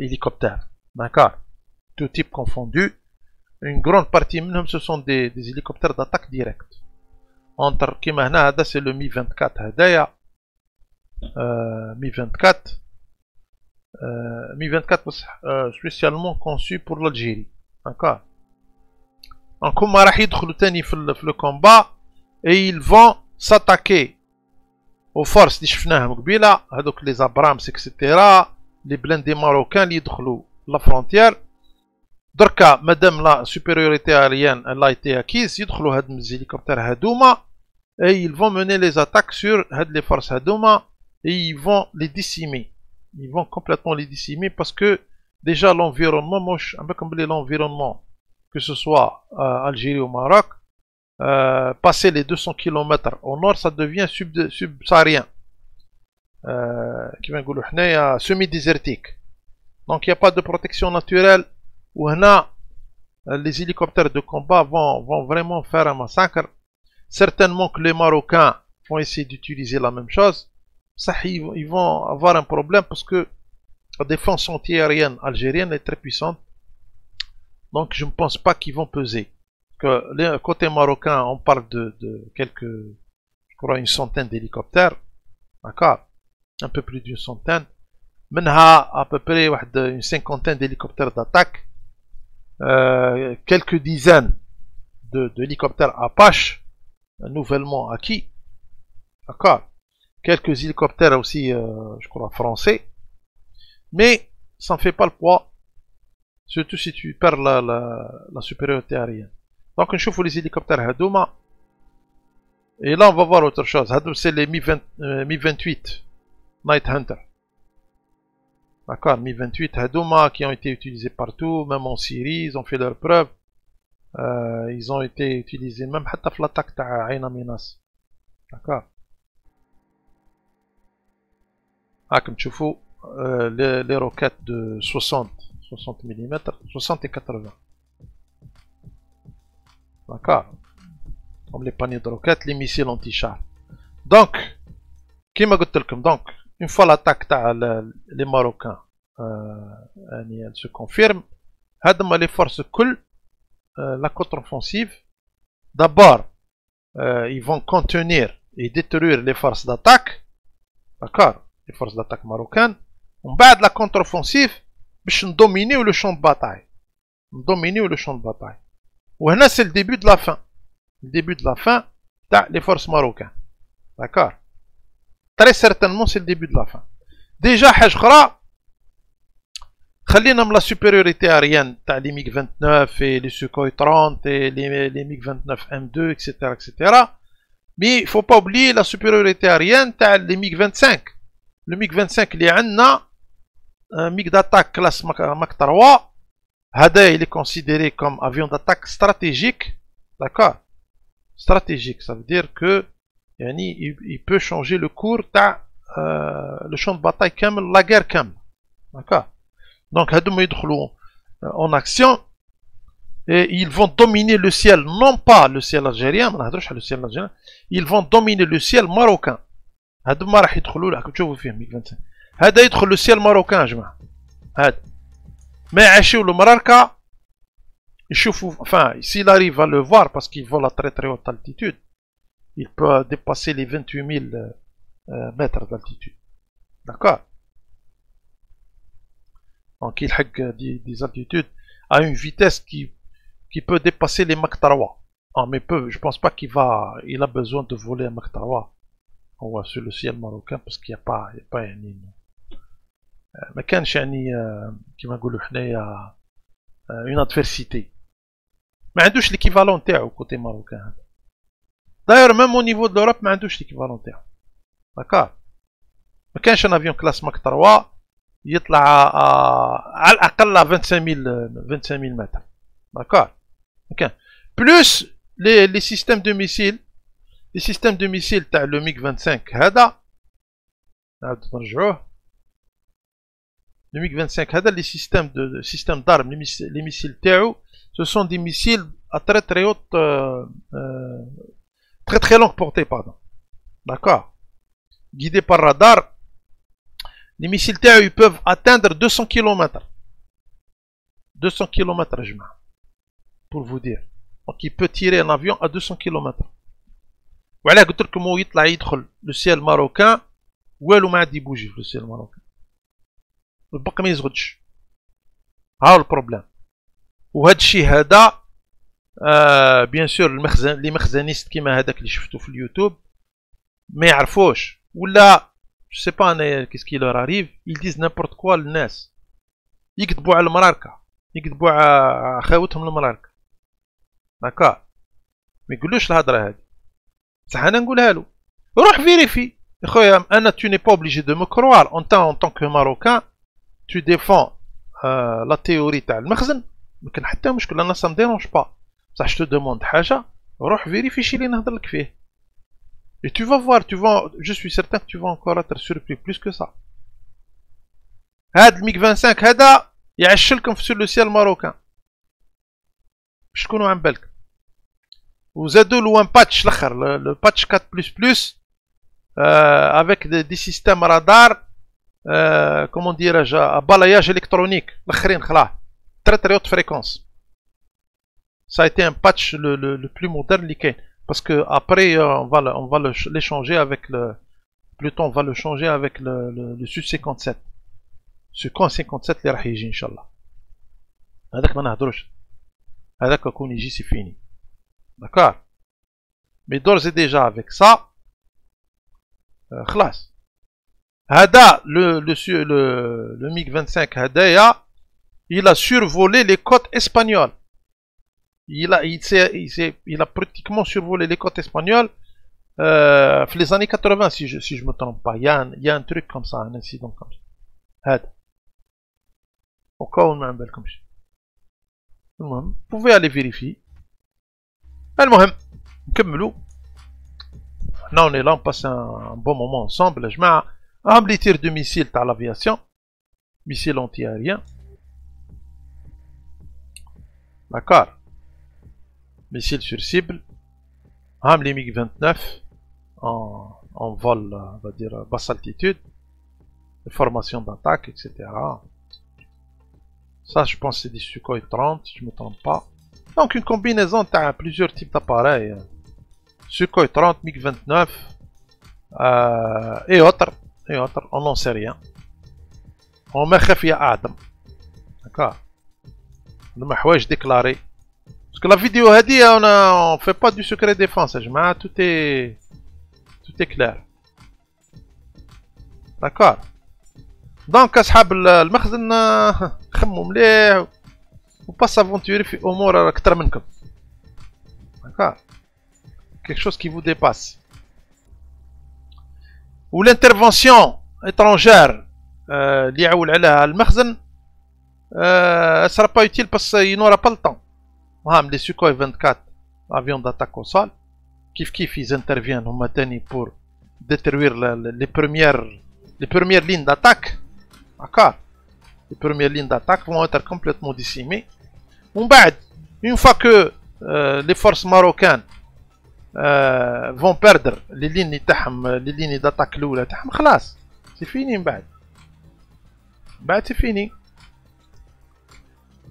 hélicoptères. D'accord, tout type confondu. Une grande partie منهم ce sont des hélicoptères d'attaque directe. Entre كيما هنا هذا c'est le Mi-24 هدايا Mi-24 Mi-24 بصح spécialement conçu pour l'Algérie. D'accord. Donc هما راح يدخلوا تاني في le combat et ils vont s'attaquer aux forces اللي شفناهم قبيله هذوك les Abrams etc. les blindés marocains اللي يدخلوا la frontière. دركا مادام لا supériorité aérienne elle a été acquise يدخلوا هاد الهليكوبتر هادوما et ils vont mener les attaques sur هاد les forces هادوما et ils vont les décimer. Ils vont complètement les décimer parce que déjà l'environnement moche un peu comme l'environnement que ce soit Algérie ou Maroc passer les 200 km au nord ça devient subsaharien كيما نقولوا حنايا semi-désertique. Donc il n'y a pas de protection naturelle. Où les hélicoptères de combat vont vraiment faire un massacre. Certainement que les Marocains vont essayer d'utiliser la même chose. Ça, ils vont avoir un problème parce que la défense antiaérienne algérienne est très puissante. Donc je ne pense pas qu'ils vont peser. Que les côté marocain, on parle de quelques, je crois une centaine d'hélicoptères. D'accord, un peu plus d'une centaine. Menha à peu près une cinquantaine d'hélicoptères d'attaque. Quelques dizaines d'hélicoptères Apache nouvellement acquis. D'accord. Quelques hélicoptères aussi, je crois, français. Mais ça ne fait pas le poids. Surtout si tu perds la supériorité aérienne. Donc, on chauffe les hélicoptères Hadouma. Et là, on va voir autre chose. Hadoum, c'est les Mi-28 Night Hunter. D'accord, Mi-28 Hadouma qui ont été utilisés partout, même en Syrie, ils ont fait leurs preuves. Ils ont été utilisés même حتى في l'attaque تاع عين ميناس. D'accord. راكم تشوفوا les roquettes de 60 mm, 60 et 80. D'accord. Comme les paniers de roquettes, les missiles anti-char. Donc, كيما قلت لكم donc une fois l'attaque تاع les Marocains يعني elle se confirme هادما les forces كل la contre-offensive d'abord ils vont contenir et détruire les forces d'attaque. D'accord, les forces d'attaque marocaines. ومن بعد la contre-offensive باش نdominer le champ de bataille. Dominer le champ de bataille. وهنا c'est le début de la fin. Le début de la fin تاع les forces marocaines. D'accord. Très certainement c'est le début de la fin. Déjà حاجة أخرى خلينا من la supériorité aérienne تاع les MiG-29 et les Sukhoi 30 et les MiG-29 M2 etc etc. Mais il faut pas oublier la supériorité aérienne تاع les MiG-25. Le MiG-25 اللي عندنا MiG d'attaque classe Mach 3 هذا il est considéré comme avion d'attaque stratégique. D'accord. Stratégique, ça veut dire que il peut changer le cours تاع le champ de bataille كامل, la guerre كامل. D'accord. Donc هادوما يدخلوا en action et ils vont dominer le ciel, non pas le ciel algérien, ما نهضروش على le ciel algérien, ils vont dominer le ciel marocain. هادوما راح يدخلوا له تشوفوا فيهم ميغ 25. هذا يدخل le ciel marocain يا جماعه. هذا ما يعيشوا المراركه يشوفوا, enfin s'il arrive à le voir parce qu'il vole à très très haute altitude, il peut dépasser les 28 000 mètres d'altitude. D'accord. Donc il a des altitudes à une vitesse qui peut dépasser les Mach 3. Ah, mais je pense pas qu'il a besoin de voler un Mach 3 sur le ciel marocain parce qu'il n'y a pas ما كانش كيما نقولوا حنايا une adversité. ما عندوش l'équivalent تاعو côté marocain. D'ailleurs, même au niveau de l'Europe, ما عندوش l'équivalent تاعو. D'accord. ما كانش un avion classe Mach 3 يطلع على الأقل 25 000 mètres. D'accord. Ok. Plus les systèmes de missiles. Les systèmes de missiles تاع le MiG-25 هذا نعاود نرجعوه. Le MiG-25 هذا les systèmes d'armes, les missiles تاعو ce sont des missiles à très très haute très longue portée, pardon. D'accord. Guidés par radar, les missiles تاعو ils peuvent atteindre 200 km. 200 km je mets, pour vous dire. Donc il peut tirer un avion à 200 km. وعلاه قلت لكم هو يطلع يدخل لو سيال ماروكان والو ما عاد يبوجي في لو سيال ماروكان. الباقي ما يزغدش. ها هو البروبليم. وهذا الشيء هذا بيان سور لي مخزنيست كيما هذاك اللي شفتو في اليوتيوب ما يعرفوش ولا جو سي با انا كيس كي لور اريف ils disent n'importe quoi الناس يكذبوا على المراركه يكذبوا على خاوتهم المراركه. داكا ما يقولوش الهضره هذه بصح انا نقولها له روح فيريفي يا خويا. انا tu n'es pas obligé de me croire en tant que marocain tu défends la théorie تاع المخزن ما كان حتى مشكل انا ça me dérange pas بصح je te demande حاجه روح فيريفي شي اللي نهضر لك فيه et tu vas voir je suis certain que tu vas encore être surpris plus que ça. هاد الميغ 25 هذا يعشلكم في لو سيال ماروكان باش تكونوا عن بالك. وزادوا له ان باتش الاخر لو باتش 4 بلس بلس avec des systèmes radar comment dirais-je à balayage électronique الاخرين خلاه très très haute fréquence. Ça a été un patch le plus moderne اللي كاين parce que après on va l'échanger avec plutôt on va le changer avec le Su-57 Su-57 اللي راح يجي ان شاء الله. هذاك ما نهضروش هذاك كون يجي سي فيني. D'accord. Mais d'ores et déjà avec ça خلاص. هذا le MiG-25 هدايا il a survolé les côtes espagnoles. Il a pratiquement survolé les côtes espagnoles في les années 80 si je me trompe pas. Il y a un truc comme ça, un incident comme ça. هذا au cas où ما نبالكمش. المهم vous pouvez aller vérifier. المهم نكملوا. حنا on est là on passe un bon moment ensemble. جماعة أهم لي تير دو ميسيل تاع l'avation missile anti-aérien. D'accord. Missile sur cible. Ham les MiG-29 en vol, on va dire, basse altitude. Formation d'attaque, etc. Ça, je pense c'est des Sukhoi 30, si je ne me trompe pas. Donc, une combinaison, tu as plusieurs types d'appareils. Sukhoi 30, MiG-29 et autres. On n'en sait rien. On met Khafia Adam. D'accord. Le mahouaj déclaré. Parce que la vidéo a dit, on fait pas du secret défense, tout est clair. D'accord. Donc, أصحاب المخزن خموا مليح وبا s'aventurer في أمور أكثر منكم. D'accord. Quelque chose qui vous dépasse. Ou l'intervention étrangère اللي يعول عليها المخزن sera pas utile parce qu'il n'aura pas le temps. Les Sukhoi 24 avions d'attaque au sol, kif ils interviennent au matin pour détruire les premières lignes d'attaque. D'accord. Les premières lignes d'attaque vont être complètement décimées. Une fois que les forces marocaines vont perdre les lignes d'attaque l'oula تاعهم خلاص c'est fini. c'est fini.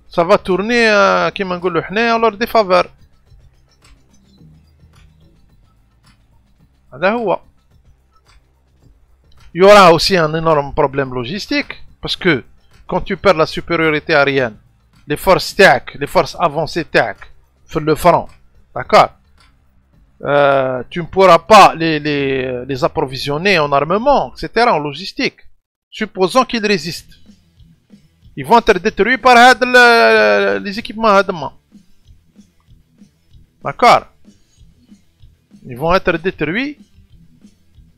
Ça va tourner كيما نقولوا حنايا لور دي فافور. هذا هو. Il y aura aussi un énorme problème logistique parce que quand tu perds la supériorité aérienne, les forces TAC, les forces avancées TAC sur le front, d'accord, tu ne pourras pas les approvisionner en armement, etc., en logistique, supposons qu'ils résistent. Ils vont être détruits par les équipements. D'accord. ils vont être détruits.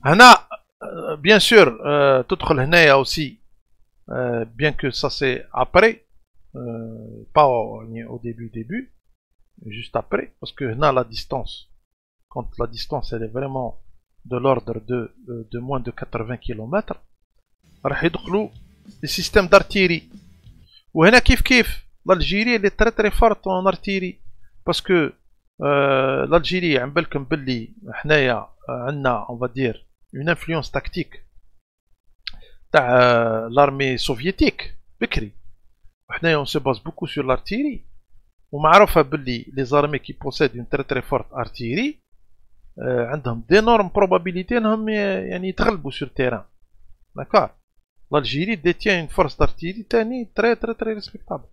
هنا bien sûr تدخل هنايا aussi bien que ça c'est après pas au début juste après parce que هنا la distance quand la distance elle est vraiment de l'ordre de moins de 80 km راح يدخلوا les systèmes d'artillerie وهنا كيف l'Algérie elle est très forte en artillerie parce que l'Algérie عم بالكم باللي حنايا عندنا on va dire une influence tactique تاع l'armée soviétique بكري وحنايا on se base beaucoup sur l'artillerie ومعروفة باللي les armées qui possèdent une très forte artillerie عندهم d'énormes probabilités انهم يعني يتغلبوا sur terrain. D'accord. L'Algérie détient une force d'artillerie تاني très respectable.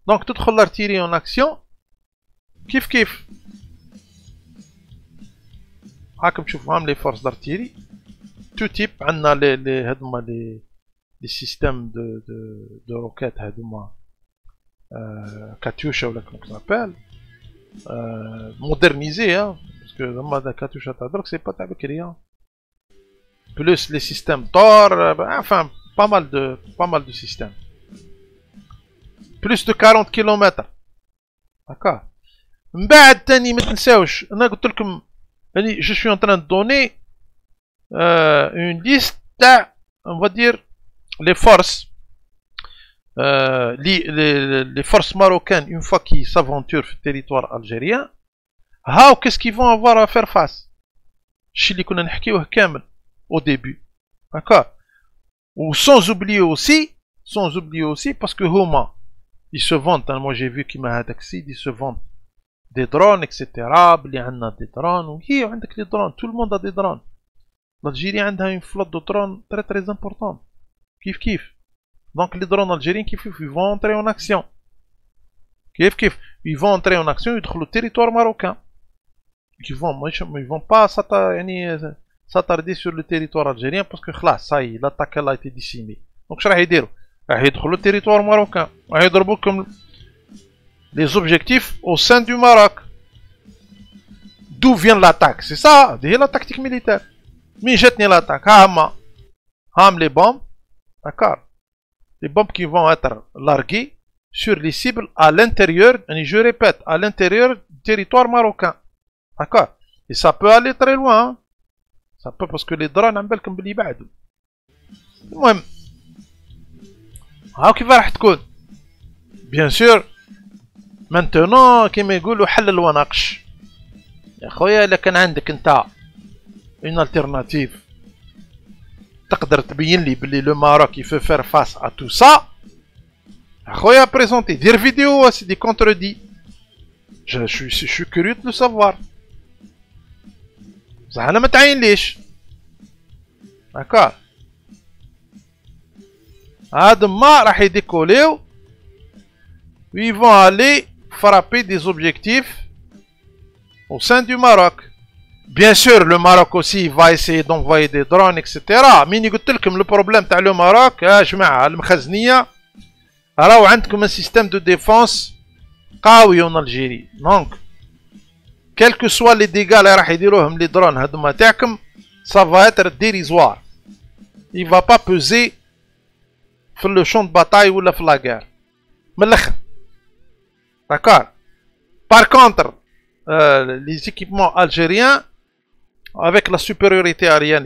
Donc تدخل l'artillerie en action كيف هاكم تشوفوا هم les forces d'artillerie tout type عندنا les هذوما les systèmes de roquettes هذوما Katyusha ولا comment ça s'appelle modernisé hein parce que هذوما Katyusha تاع درك c'est pas تاع بكري plus les systèmes Thor enfin pas mal de systèmes plus de 40 km. D'accord. من بعد تاني ما تنساوش انا قلت لكم يعني je suis en train de donner une liste تاع on va dire les forces les forces marocaines une fois qu'ils s'aventurent sur le territoire algérien qu'est-ce qu'ils vont avoir à faire face الشيء اللي كنا نحكيوه كامل au début. D'accord. Ou sans oublier aussi parce que هما ils se vantent hein, moi j'ai vu qu'ils m'a taxi ils se vantent des drones etc. بلي عندنا des drones وهي عندك des drones tout le monde a des drones. l'Algérie عندها une flotte de drones très importante كيف donc les drones algériens ils vont entrer en action كيف ils vont entrer en action يدخلوا le territoire marocain ils vont pas s'attarder sur le territoire algérien parce que خلاص ça y est l'attaque a été décimée. donc شراح يديروا راح يدخلوا le territoire marocain راح يضربوا لكم les objectifs au sein du Maroc. D'où vient l'attaque? C'est ça, c'est la tactique militaire. Mais jetez l'attaque. Les bombes, d'accord. Les bombes qui vont être larguées sur les cibles à l'intérieur, et je répète, à l'intérieur du territoire marocain. D'accord. Et ça peut aller très loin. Hein. Ça peut parce que les drones عم بالكم بلي يبعدوا. المهم. هاو كيف راح تكون؟ Bien sûr. Maintenant كيما يقولوا حلل وناقش يا خويا الا كان عندك انت une alternative تقدر تبين لي بلي لو ماروك يفو فير فاس ا تو سا يا خويا بريزونتي دير فيديو سي كونتردي je suis curieux de le savoir بصح انا ما تعين ليش داكور هاد ما راح يديكوليو ils vont aller frapper des objectifs au sein du Maroc. Bien sûr, le Maroc aussi va essayer d'envoyer des drones, etc. Mais le problème تاع le Maroc, جماعة المخزنية راهو عندكم un système de défense قوي en Algérie. Donc, quels que soient les dégâts اللي راح يديروهم les drones هذوما تاعكم, ça va être dérisoire. Il va pas peser في le champ de bataille ولا في la guerre. من الآخر. D'accord. Par contre, les équipements algériens, avec la supériorité aérienne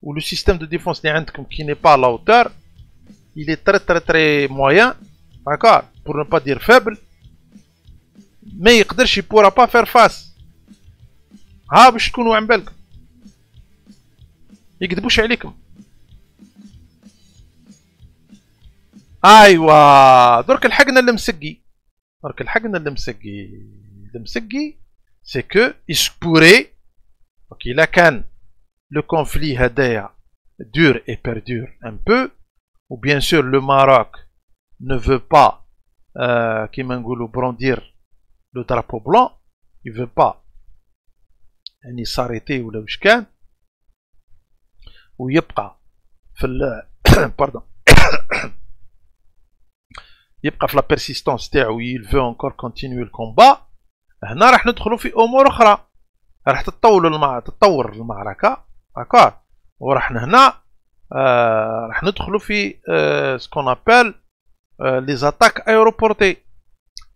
ou le système de défense qui n'est pas à la hauteur, il est très moyen, d'accord, pour ne pas dire faible, mais il ne pourra pas faire face. ها باش تكونوا عم بالكم يكذبوش عليكم. ايوا درك الحقنا المسقي c'est que il se pourrait qu'il a كان le conflit هدايا dure et perdure un peu ou bien sûr le Maroc ne veut pas كيما نقولوا brandir le drapeau blanc, il veut pas يعني s'arrêter ولا واش كان ويبقى في pardon يبقى في la persistance تاعو il veut encore continuer le combat. هنا راح ندخلوا في امور اخرى راح تتطور المعركة. داكور. وراح هنا راح ندخلوا في سكون ابل لي زاتاك ايروبورتي.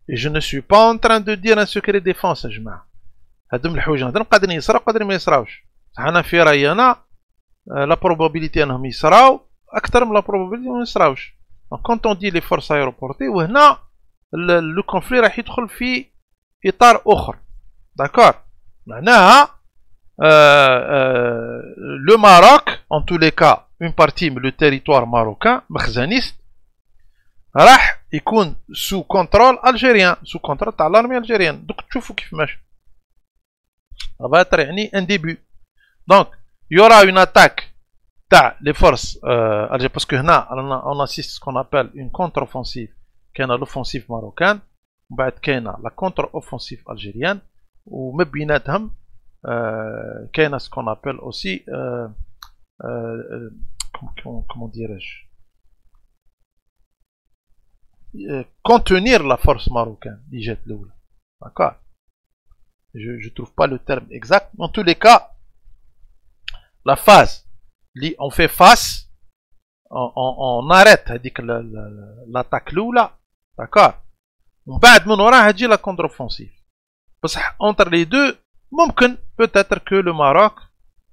جو نو سوي با اون تران دو دير ان سكري ديفونس يا جماعه. هادو من الحوايج هادو قادرين يصراو قادرين ما يصراوش. انا في رايي انا لا بروبابيليتي انهم يصراو اكثر من لا بروبابيليتي ما يصراوش. دونك كونت اون دي لي فورس ايروبورتي وهنا لو كونفلي راح يدخل في اطار اخر. داكور. معناها لو ماروك en tous les cas une partie من لو تيريتوار ماروكان مخزنيست راح يكون سو كونترول الجيريان، سو كونترول تاع لارمي الجيريان. دوك تشوفوا كيف ماشي. يعني ان ديبي. دونك يورا اون اتاك تاع لي فورس الجيريان باسكو هنا اون اسيست سكون ابل اون كونتر اوفونسيف. كاينه لوفونسيف ماروكان ومن بعد كاينه لا كونتر اوفونسيف الجيريان وما بيناتهم كاينه سكون ابل اوسي كومون ديراج contenir la force marocaine اللي جات الاولى. داكور. je trouve pas le terme exact. En tous les cas la phase اللي on fait face on arrête هذيك l'attaque الاولى. داكور. ومن بعد من وراها تجي لا كونتر اوفونسيف. بصح entre les deux ممكن peut-être que le Maroc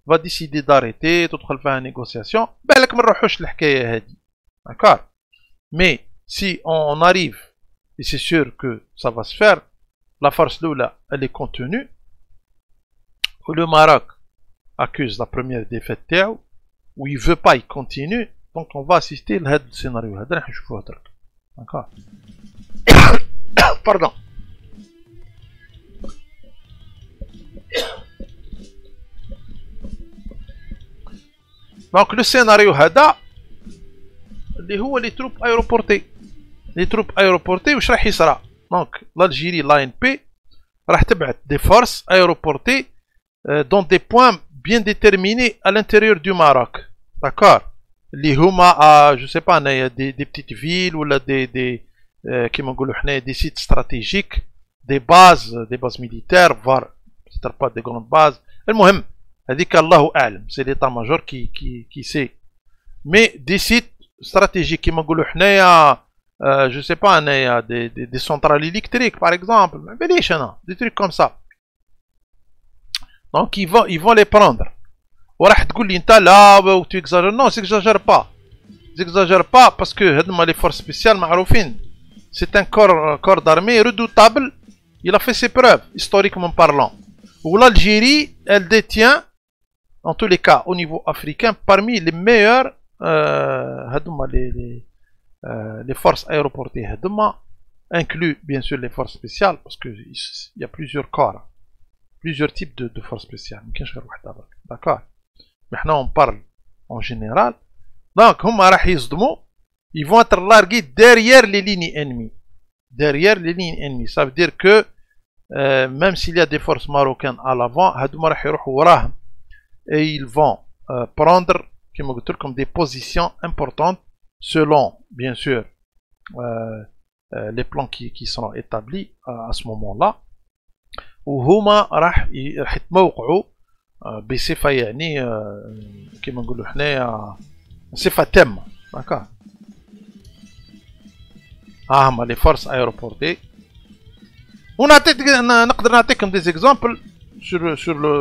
va décider d'arrêter تدخل فيها négociation. بالك ما نروحوش الحكايه هذه. داكور. mais si on arrive, et c'est sûr que ça va se faire, la force Lula, elle est contenue, le Maroc accuse la première défaite Théo, où il ne veut pas, il continue, donc on va assister à ce scénario. D'accord. Pardon. Donc le scénario هذا اللي هو لي تروب ايروبورتي. لي تروب ايروبورتي واش راح يصرى؟ دونك l'Algérie l'ANP راح تبعث دي فورس ايروبورتي دون دي بوين بيان ديتيرميني à l'intérieur du Maroc. داكور. اللي هما جو سي با انايا دي بتيت فيل ولا دي كيما نقولوا حنايا دي سيت استراتيجيك، دي باز ميليتير فار بتر با دي غروند باز. المهم هذيك الله اعلم سي ليطا ماجور كي سي. مي دي سيت stratégique كيما نقولوا حنايا جو سي با انايا دي سونترال الكتريك باغ اكزومبل ما باليش انا دي تريك كوم سا. دونك ils vont les prendre. وراح تقول لي انت لا و تو اكزاجير. نو سيكزاجير با باسكو هادما لي فورس سبيسيال معروفين سي ان كور دارمي ريدوتابل. il a fait ses preuves historiquement parlant. و l'Algérie elle détient en tous les cas au niveau africain parmi les meilleurs هادوما les forces aéroportées هادوما inclut bien sûr les forces spéciales parce que il y a plusieurs corps, plusieurs types de forces spéciales. مكاينش غير وحده برك. داكور. مي حنا on parle en général. donc هما راح يصدموا. ils vont être largués derrière les lignes ennemies. derrière les lignes ennemies ça veut dire que même s'il y a des forces marocaines à l'avant هادوما راح يروحوا وراهم et ils vont prendre comme je vous comme des positions importantes selon bien sûr les plans qui seront établis à ce moment-là. وهما راح يتموقعوا بصفة يعني كما نقولوا حنايا صفة تامة. داكور. هما لي فورس ايروبورتي. نقدر نعطيكم دي زيكزامبل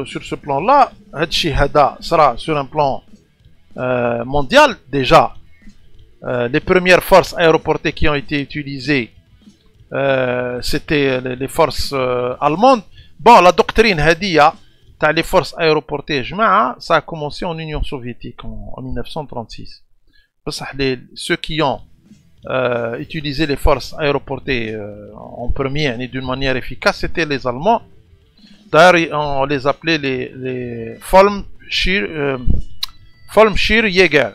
sur ce plan là. هادشي هذا صرا sur un plan mondial déjà. Les premières forces aéroportées qui ont été utilisées c'était les forces allemandes. Bon, la doctrine هادية تاع les forces aéroportées جماعة ça a commencé en Union soviétique en 1936. بصح ceux qui ont utilisé les forces aéroportées en premier يعني d'une manière efficace c'était les Allemands. D'ailleurs on les appelait les Fallschirmjäger.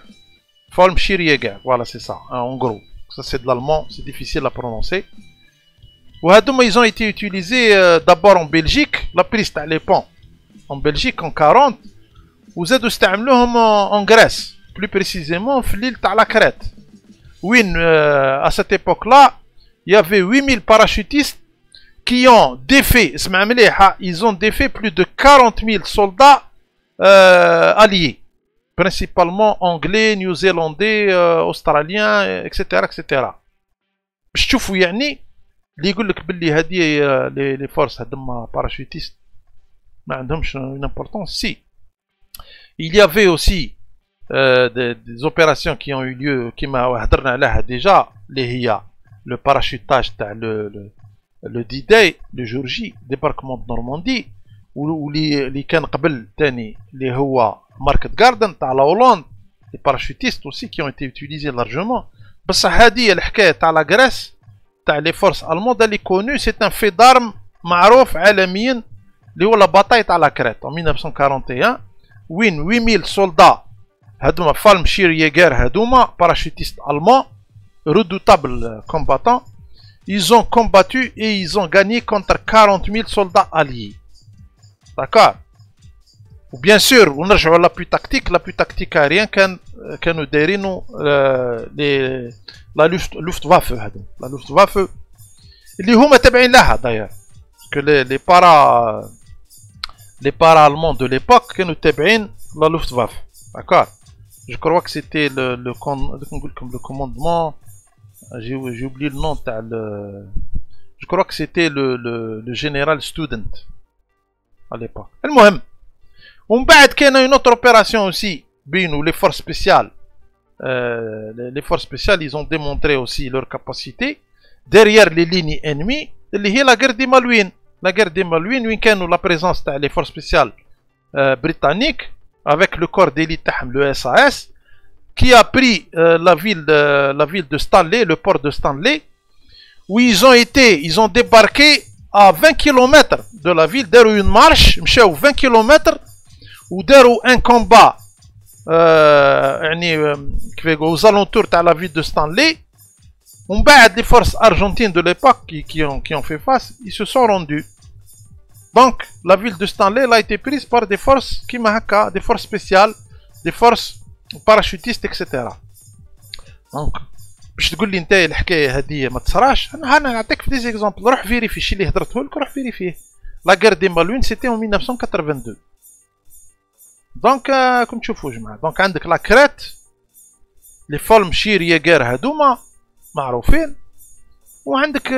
Fallschirmjäger, voilà c'est ça, en gros. Ça c'est de l'allemand, c'est difficile à prononcer. Ils ont été utilisés d'abord en Belgique, la prise تاع les ponts. En Belgique en 40. وزادوا استعملوهم en Grèce, plus précisément في l'île تاع la Crète. Oui, à cette époque-là, il y avait 8000 parachutistes qui ont défait, ils ont défait plus de 40 000 soldats alliés, principalement anglais, néo-zélandais, australiens, etc. etc. باش تشوفوا يعني اللي يقول لك باللي هذه لي فورس هذوما باراشوتيست ما عندهمش une importance. Si il y avait aussi des opérations qui ont eu lieu كيما هضرنا عليها déjà اللي هي le parachutage تاع le D-Day le jour J débarquement de Normandie واللي كان قبل ثاني اللي هو ماركت جاردن تاع لا هولندا les parachutistes aussi qui ont été utilisés largement. بصح هذه الحكايه تاع لا غريس تاع لي فورس الموند اللي كونو سي ان في دارم معروف عالميا اللي هو لا باتاي تاع لا كريت en 1941 وين 8000 سولدا هادوما فالم شير ييغر هادوما باراشوتيست allemand redoutables combattants. Ils ont combattu et ils ont gagné contre 40 000 soldats alliés. D'accord. Ou bien sûr, on رجعوا à l'appui tactique aérien كانوا دايرينو la Luftwaffe هادو la Luftwaffe اللي هما تابعين لها d'ailleurs que les para allemands de l'époque كانوا تابعين la Luftwaffe. D'accord. Je crois que c'était le commandement, j'ai oublié le nom, je crois que c'était le général Student à l'époque. المهم ومن بعد كاينه une autre opération aussi بينو les forces spéciales. Les forces spéciales ils ont démontré aussi leur capacité derrière les lignes ennemies اللي هي la guerre des Malouines. La guerre des Malouines وين كانوا la présence تاع les forces spéciales britanniques avec le corps d'élite تاعهم le SAS qui a pris la ville de Stanley, le port de Stanley, où ils ont débarqué à 20 km de la ville, داروا une marche, مشاو 20 km وداروا un combat يعني aux alentours تاع la ville de Stanley. ومن بعد les forces argentines de l'époque qui ont fait face, ils se sont rendus. Donc la ville de Stanley a été prise par des forces كيما هكا, des forces spéciales, des forces parachutistes etc. دونك باش تقول لي نتايا الحكايه هذه ما تصراش انا نعطيك في دي زيكزامبل. روح فيريفي الشيء اللي هضرته لك, روح فيريفيه. لا غير دي مالوين سيتي en 1982. دونك راكم تشوفوا جماعه. دونك عندك لا كريت لي فولم شير ييغر هادوما معروفين, وعندك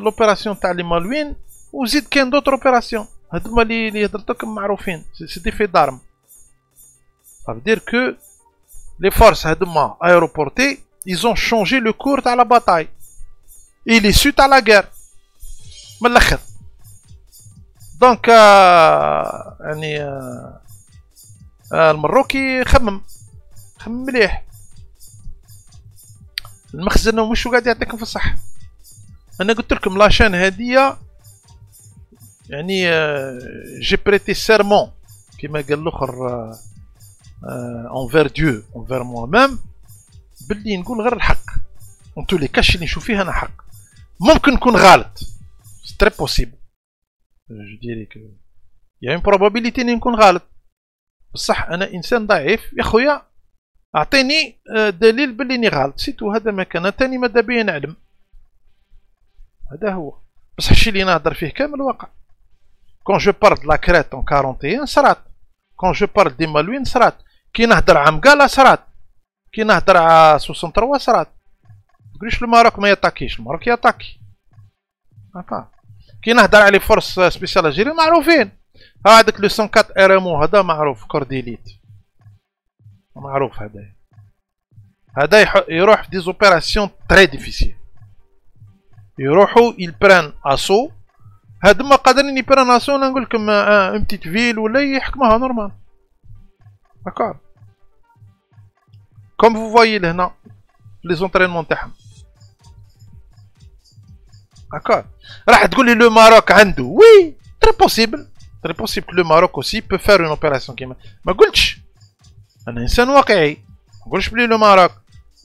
لوبيراسيون تاع لي مالوين, وزيد كاين دوطر اوبيراسيون هادوما اللي هضرت لكم معروفين. سي دي في دارم. Ça veut dire que les forces aéroportées, ils ont changé le cours de la bataille et l'issue à la guerre. Donc, المروكي خمم مليح. المخزن ومشو قاعد يعطيكم في الصح. انا قلت لكم لاشين هذه يعني جي بريتي سيرمون كيما قال الاخر envers Dieu, envers moi-même, باللي نقول غير الحق. en tous les cas اللي نشوف فيه انا حق. ممكن نكون غلط, c'est très possible. je dirais que il y a une probabilité اني نكون غلط. بصح انا انسان ضعيف يا خويا, اعطيني دليل باللي اني غلط سيتو. هذا ما كان ثاني ماذا بيا نعلم. هذا هو. بصح الشيء اللي نهضر فيه كامل واقع. quand je parle de la Crète en 41 صرات, quand je parle des Malouines صرات, كي نهضر على مقالة صرات, كي نهضر على 63 صرات. متقوليش الماروك ما يطاكيش, الماروك يطاكي. هكا كي نهضر على فورس سبيسيال الجيريين معروفين. هذاك لو 104 ار ام او هذا معروف, كورديليت معروف. هذا يروح في دي زوبيراسيون تري ديفيسيل, يروحوا يلبران اسو. هادوما قادرين يبران اسو نقول لكم ان بتيت فيل ولا يحكموها نورمال. داكور كوم فو فوايي لهنا لي زونطرينمون تاعهم. داكور راح تقول لي لو ماروك عنده وي تري بوسيبل, تري بوسيبل لو ماروك اوسي بو فير اون اوبيراسيون كيما ما قلتش. انا انسان واقعي, ما نقولش بلي لو ماروك,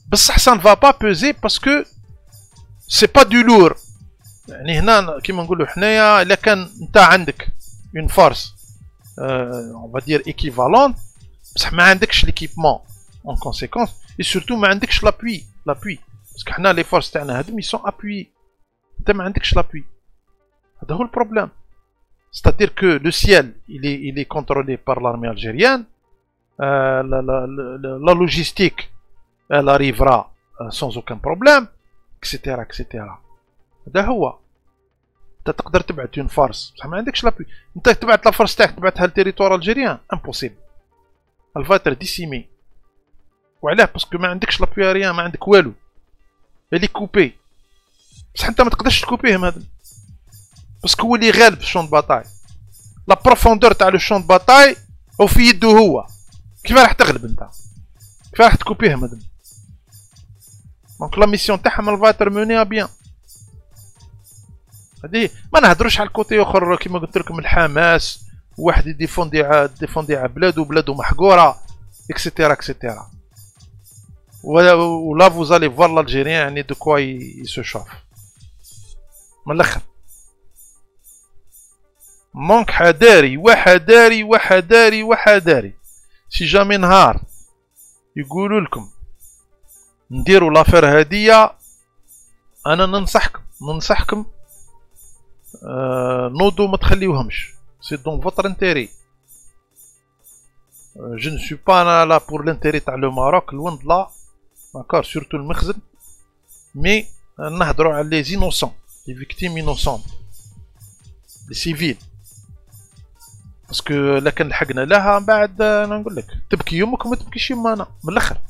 بصح سا نفا با بوزي باسكو سي با دو لور. يعني هنا كيما نقولوا حنايا الا كان نتا عندك اون فورس اون فادير ايكيفالون, بصح ما عندكش ليكيبمون اون كونسيكونس, اي سورتو ما عندكش لابوي باسكو حنا لي فورس تاعنا هادو مي سون ابوي, انت ما عندكش لابوي. هذا هو البروبليم. C'est-à-dire que le ciel, il est contrôlé par l'armée algérienne. La logistique, elle arrivera sans aucun problème, etc. etc. هذا هو. انت تقدر تبعث اون فارس بصح ما عندكش لابي. انت تبعث لا فارس تاعك تبعثها للتيريتوار الجيريان امبوسيبل. الفاتر ديسيمي. وعلاه؟ باسكو ما عندكش لابي اريان، ما عندك والو. اللي كوبي. بصح انت ما تقدرش تكوبيهم هذا. باسكو هو اللي غالب في الشون دو باتاي. لا بروفوندور تاع لو شون دو باتاي او في يدو هو. كيف راح تغلب انت؟ كيف راح تكوبيهم هذا؟ دونك لا ميسيون تاعهم الفاتر مونيها بيان. هادي ما نهضروش على الكوتي اخر كيما قلت لكم الحماس، واحد يديفوندي على بلادو وبلادو محقوره اكسيتيرا اكسيتيرا. ولا فوزالي فوار l'Algérien يعني دو كوا يسو شاف من الاخر. مونك حذاري وحذاري وحذاري وحذاري. سي جامي نهار يقولوا لكم نديروا لافير هادية، انا ننصحكم نوضوا ما تخليوهمش. سي دون فوتر انتيري. جو نو سوي با لا بور لانتيري تاع لو ماروك، لوان د لا داكور، سورتو المخزن. مي نهضروا على لي زينوسون، لي فيكتيم انوسون، لي سيفيل. باسكو لكن لحقنا لها من بعد انا نقول لك تبكي يمك وما تبكيش يمانا من الاخر.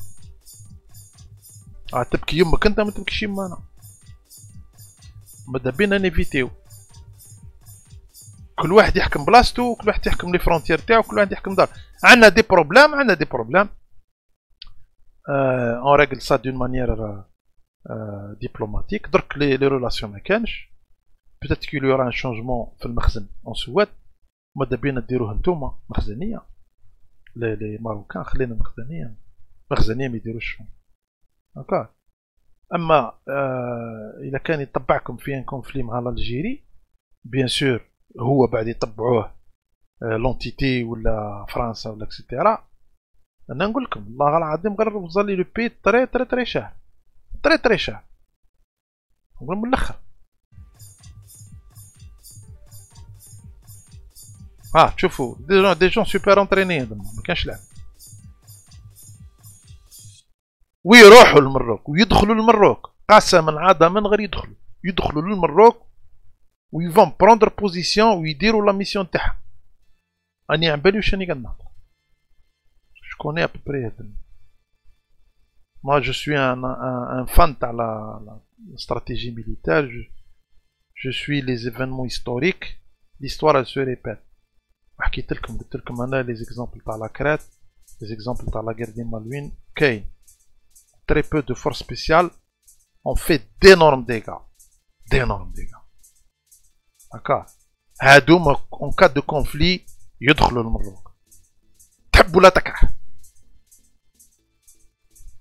تبكي يمك انت ما تبكيش يمانا. ماذا بينا نيفيتيو. كل واحد يحكم بلاصتو، كل واحد يحكم لي فرونتيير تاعو، كل واحد يحكم دار. عندنا دي بروبليم اون ريغل سا دون مانيير ديبلوماتيك. درك لي ريلاسيون ما كانش، بيتيت كو يورا ان شونجمون في المخزن اون سوات. ماذا بينا ديروه نتوما مخزنيه. لي ماروكان خلينا مخزنيه ما يديروش هكا. اما اذا كان يطبعكم في ان كونفلي مع الجيري بيان سور هو بعد يطبعوه لونتيتي ولا فرنسا ولا اكسيتيرا. انا نقول لكم والله العظيم غير وصل لي لو بي تري شهر تري شهر. نقول من الاخر تشوفوا دي جون سوبر انتريني ما كانش لعب. ويروحوا للمروك ويدخلوا للمروك قسما عظما غير يدخلوا للمروك ويفون بروندر بوزيسيون ويديروا لا ميسيون تاعهم. راني على بالي واش راني قنهضر. جو كوني ابوبري هذا. moi je suis un fan تاع la stratégie militaire. je suis les événements historiques. l'histoire elle se répète. حكيت لكم قلت لكم انا لي زيكزامبل تاع لا كرات، لي زيكزامبل تاع لا غير دي مالوين كاين. très peu de forces spéciales ont fait d'énormes dégâts. d'accord. هادوما en cas de conflit يدخلوا للمروك تحب ولا تكره.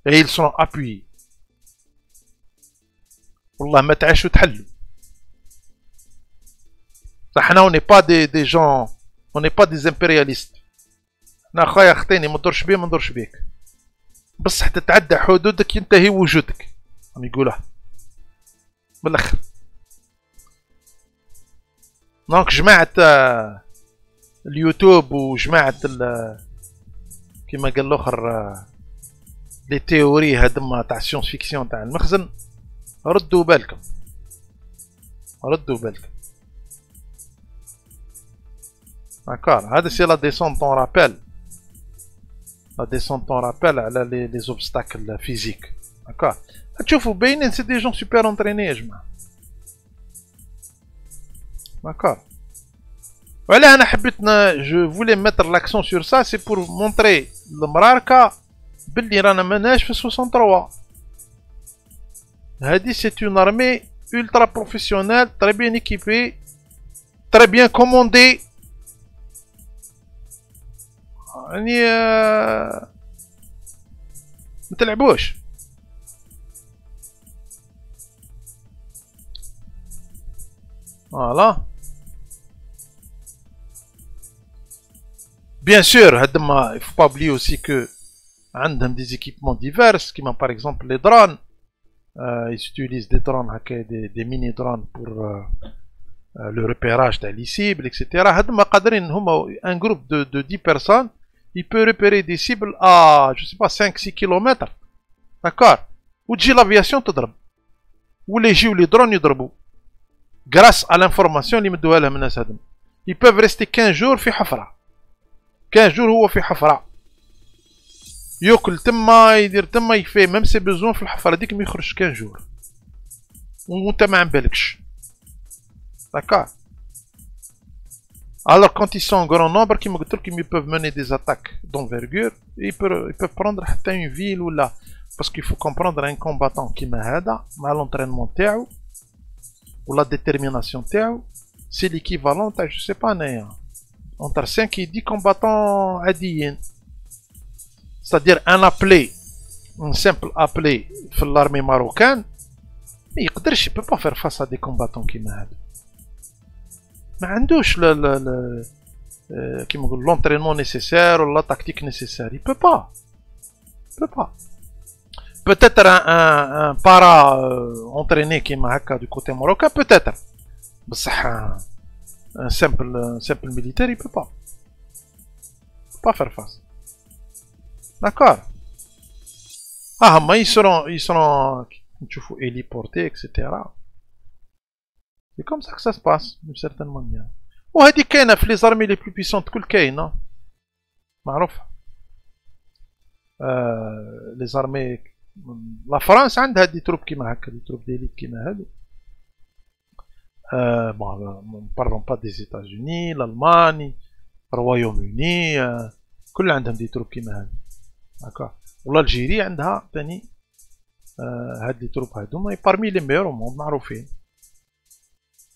et ils sont appuyés. والله ما تعيشوا تحلوا. حنا on n'est pas des gens، on n'est pas des impérialistes. حنا خويا خطيني ما ندورش بيه ما ندورش بيك، بصح تتعدى حدودك ينتهي وجودك. هم يقولها بالاخر. دونك جماعة اليوتيوب وجماعة كيما قال الاخر لي تيوري هادما تاع سيونس فيكسيون تاع المخزن، ردوا بالكم. داكار. هذا سي لا ديسونت طون رابيل. لا ديسونت طون رابيل على لي زوبستاكل فيزيك. داكار. تشوفوا باينين سي دي جون سوبر اونتريني يا جماعه. داكار. وعلاه انا حبيت جو فولي ميتر لاكسون سور سا سي بور مونطري المراركه بلي رانا ماناش في 63. هادي سي اون ارمي ultra professionnelle, très bien équipée, très bien commandée. يعني ما تلعبوش. فوالا. Bien sûr, il faut pas oublier aussi que عندهم des équipements divers, comme par exemple les drones. Ils utilisent des drones, des mini drones pour le repérage تاع les cibles, etc. هادما قادرين هما un groupe de 10 personnes, il peut repérer des cibles à, je sais pas, 5-6 km. D'accord. وتجي l'aviation تضرب. ولا يجيو les drones يضربوا. Grâce à l'information اللي مدوها لهم الناس هادم. Ils peuvent rester 15 jours في حفرة. 15 jours هو في حفرة. ياكل تما يدير تما يفي même ses besoins في الحفرة هذيك ما يخرجش 15 jours. وانت ما عم بالكش. D'accord. Alors quand ils sont en grand nombre, ils peuvent mener des attaques d'envergure, ils peuvent prendre une ville ou là. Parce qu'il faut comprendre un combattant qui m'a l'entraînement تاعو ou la détermination تاعو, c'est l'équivalent à, je sais pas, entre 5 et 10 combattants عاديين. C'est-à-dire un appelé, un simple appelé في l'armée marocaine, mais il ne peut pas faire face à des combattants qui m'a ما عندوش كيما نقول l'entraînement nécessaire ou la tactique nécessaire. Il peut pas. Peut-être un para entraîné كيما هكا du côté marocain, peut-être. بصح un simple militaire, il peut pas. Il peut pas faire face. D'accord. Mais ils seront héliportés, etc. C'est comme ça que ça se passe, d'une certaine manière. وهذه كاينة في les armées les plus puissantes كل كاينة. معروفة. Les armées. La France عندها des troupes كيما هكا, des troupes d'élite كيما هادو. Bon, ne parlons pas des États-Unis, l'Allemagne, le Royaume-Uni, كل عندهم des troupes كيما هادو. D'accord. والألجيري عندها ثاني هاد les troupes هادوما parmi les meilleurs au monde معروفين.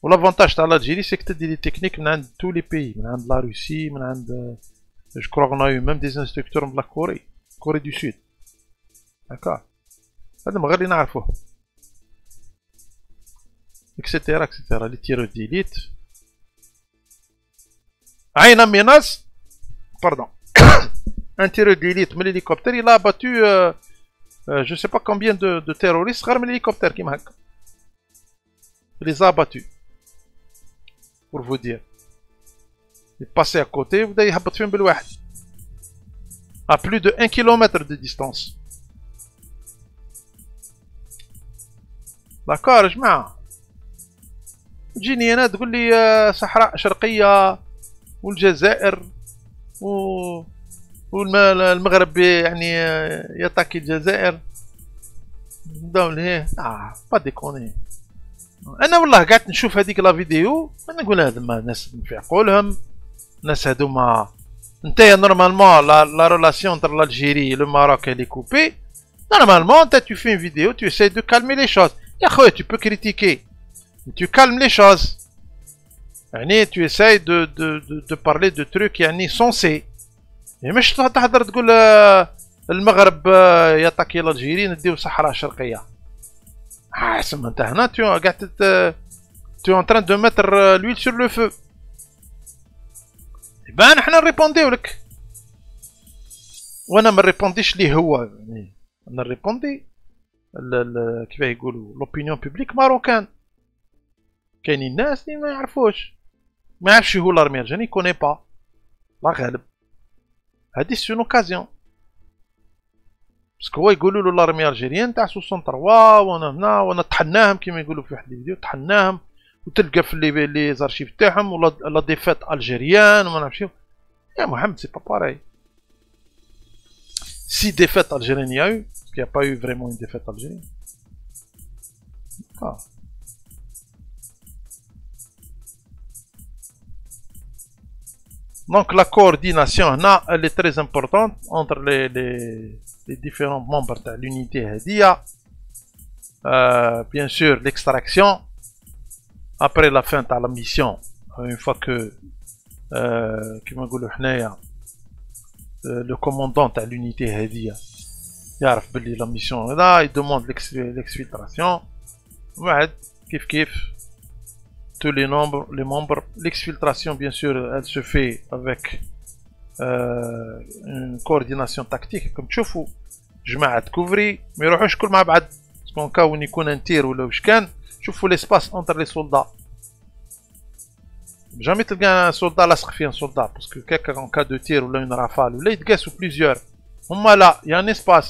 L'avantage de l'Algérie, c'est que tu as des techniques de tous les pays, de la Russie, je crois qu'on a eu même des instructeurs de la Corée du Sud. D'accord. Etc. Les tireurs d'élite. Un menace, pardon, un tireur d'élite, mais l'hélicoptère, il a abattu, je ne sais pas combien de terroristes, mais l'hélicoptère qui m'a. Il les a abattus. Pour vous dire. Il est passé à côté, vous avez abattu un بالواحد. À plus de 1 km de distance. D'accord, جماعة. تجيني أنا تقول لي صحراء شرقية والجزائر والمغرب يعني يطاكي الجزائر. دولة با ديكوني. انا والله قعدت نشوف هذيك لا فيديو انا نقول هذوما ناس في عقولهم, ناس هذوما نتايا نورمالمون لا ريلاسيون انتر l'Algérie et le Maroc elle est coupée. Normalement tu fais une vidéo, tu essaies de calmer les choses. يا خويا tu peux critiquer, mais tu calmes les choses. يعني tu essaies de parler de trucs يعني sensés. مش تحضر تقول المغرب يطاكي l'Algérie نديو صحراء شرقية. حسب انت هنا tu es en train de mettre l'huile sur le feu. يبان احنا نريبونديو لك وانا ما نريبونديش ليه هو, يعني انا نريبوندي كيف يقولوا لوبينيون بوبليك ماروكان. كاينين الناس اللي ما يعرفوش, ما يعرفش هو لارمي الجيريان, كوني با لا غالب. هادي سي اون اوكازيون باسكو هو يقولوا له لارمي الجيريان تاع 63 وانا هنا وانا طحناهم كيما يقولوا في واحد الفيديو, طحناهم وتلقى في لي زارشيف تاعهم ولا لا ديفات الجيريان وما نعرفش. يا محمد سي با باراي. Si défaite algérienne il y a eu, parce qu'il n'y a pas eu vraiment une défaite algérienne. Ah. Donc la coordination, là, elle est très importante entre les différents membres de l'unité Hadia. Bien sûr, l'extraction. Après la fin de la mission, une fois que le commandant de l'unité Hadia يعرف باللي la mission est là, il demande l'exfiltration. Kif tous les membres, l'exfiltration bien sûr elle se fait avec une coordination tactique comme تشوفوا جماعة كوفري ما يروحوش كل مع بعض, باسكو كون يكون ان تير ولا واش كان شوفوا l'espace entre les soldats. jamais تلقى un soldat لاصق فيه un soldat parce que quelqu'un en cas de tir ou une rafale ولا يتقاسوا plusieurs هما لا y a un espace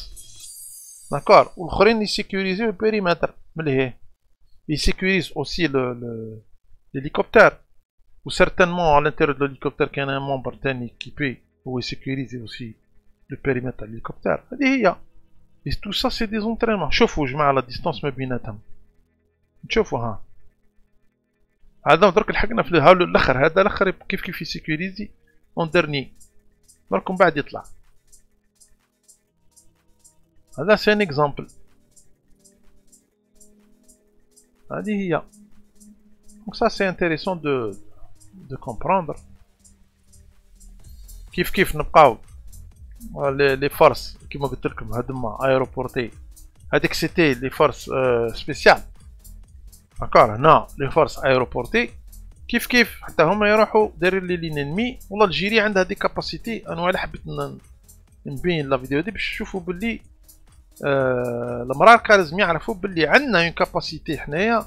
d'accord والاخرين يسيكوريزيو البيريمتر من لهيه ils sécurisent aussi l'hélicoptère ou certainement à l'intérieur de l'hélicoptère qu'il y a un membre équipé où il sécurise aussi le périmètre de l'hélicoptère هذه هي et tout ça c'est des entraînements شوفوا جماعة la distance ما بيناتهم تشوفوا ها هذا درك لحقنا في هاولو الاخر هذا الاخر كيف يسيكوريزي اون ديرني دركم بعد يطلع هذا سي ان اكزامبل هذه هي donc ça c'est intéressant de comprendre كيف نبقاو لي فورس كيما قلت لكم هادوما ايروبورتي هذيك سيتي لي فورس سبيسيال داكور هنا لي فورس ايروبورتي كيف حتى هما يروحوا دايرين لي لين انمي والله الجيري عندها دي كاباسيتي انا ولا حبيت نبين لا فيديو دي باش تشوفوا باللي المراكا لازم يعرفوا باللي عندنا اون كاباسيتي حنايا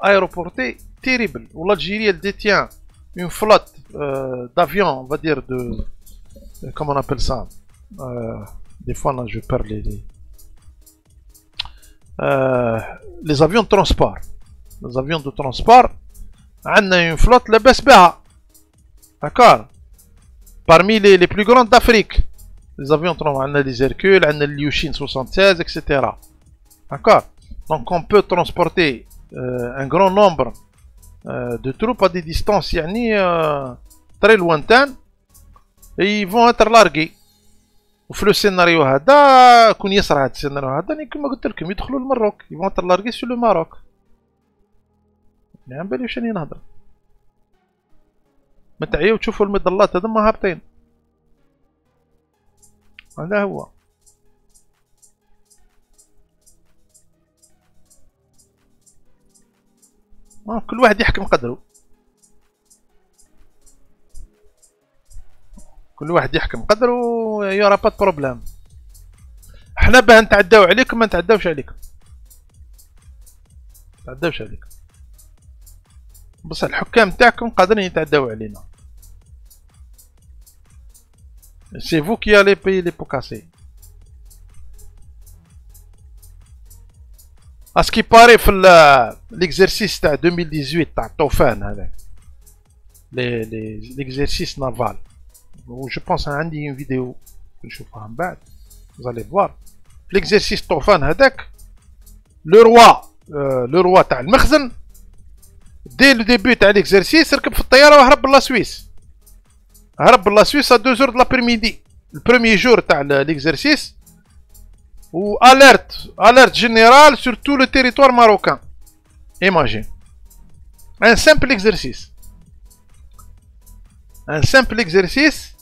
ايروبورتي تيريبل والله الجيري ديتيان اون فلوت دافيون on va dire de comment on appelle ça des fois là je perds les avions de transport les avions de transport عندنا une flotte لاباس بها d'accord parmi les plus grandes d'Afrique les avions de transport عندنا les Hercules عندنا les Liu-Shin 76 etc d'accord donc on peut transporter un grand nombre de troupes à des distances يعني très lointaines et ils vont être largués وفي لو سيناريو هذا كون يصرى هذا السيناريو هذا كما قلت لكم يدخلوا للمروك ils vont être largués sur le Maroc يعني بالي واش راني نهضر ما تعياو تشوفوا المظلات هذوما هابطين هذا هو كل واحد يحكم قدره كل واحد يحكم قدره يورا با بروبليم حنا باه نتعداو عليكم ما نتعداوش عليكم نتعداوش عليكم بصح الحكام تاعكم قادرين يتعداو علينا سي فو كي الي باي لي بوكاسي اسكي باري في ليكزيرسيس تاع 2018 تاع الطوفان هذاك ليكزيرسيس نافال و جو بونس عندي اون فيديو نشوفها من بعد زالي فوار في ليكزيرسيس الطوفان هذاك لو روا تاع المخزن دي لو ديبي تاع ليكزيرسيس ركب في الطياره وهرب لا سويس هرب لا سويس ا 2 د لابريميدي البروميي جور تاع ليكزيرسيس و alerte générale sur tout le territoire marocain. Imagine. Un simple exercice. Un simple exercice.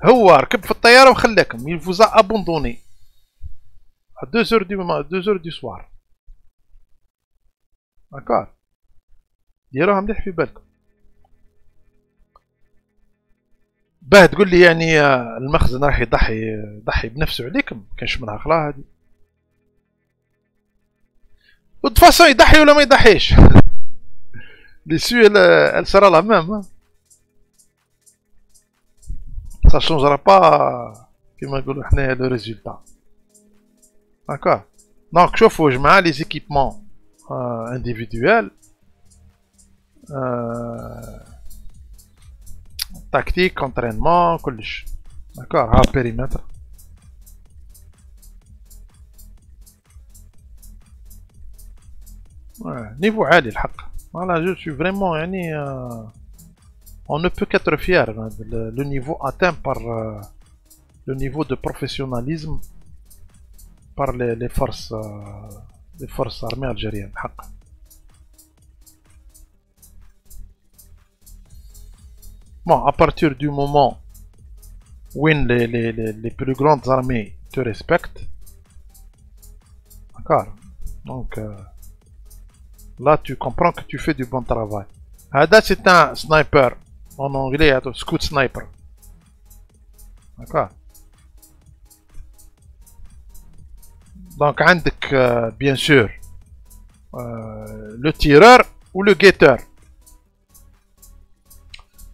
هو ركب في الطيارة وخلاكم. Il vous a abandonné. À 2h du soir. D'accord. ديروها مليح في بالكم. باه تقول لي يعني المخزن راح يضحي بنفسه عليكم كاينش منها خلا هادي وتفاصيل يضحي ولا ما يضحيش لي سو elle sera la même ça changera pas كيما نقولوا حنايا لو ريزولتا داكور دونك شوفوا جماعه لي زيكيبمون individuels tactique, entraînement, كلش d'accord ها périmètre niveau عالي الحق voilà je suis vraiment يعني on ne peut qu'être fier le niveau atteint par le niveau de professionnalisme par les forces armées algériennes الحق Bon, à partir du moment où les plus grandes armées te respectent, d'accord. Donc là, tu comprends que tu fais du bon travail. Hada, c'est un sniper. En anglais, un scout sniper. D'accord. Donc, عندك bien sûr le tireur ou le guetteur.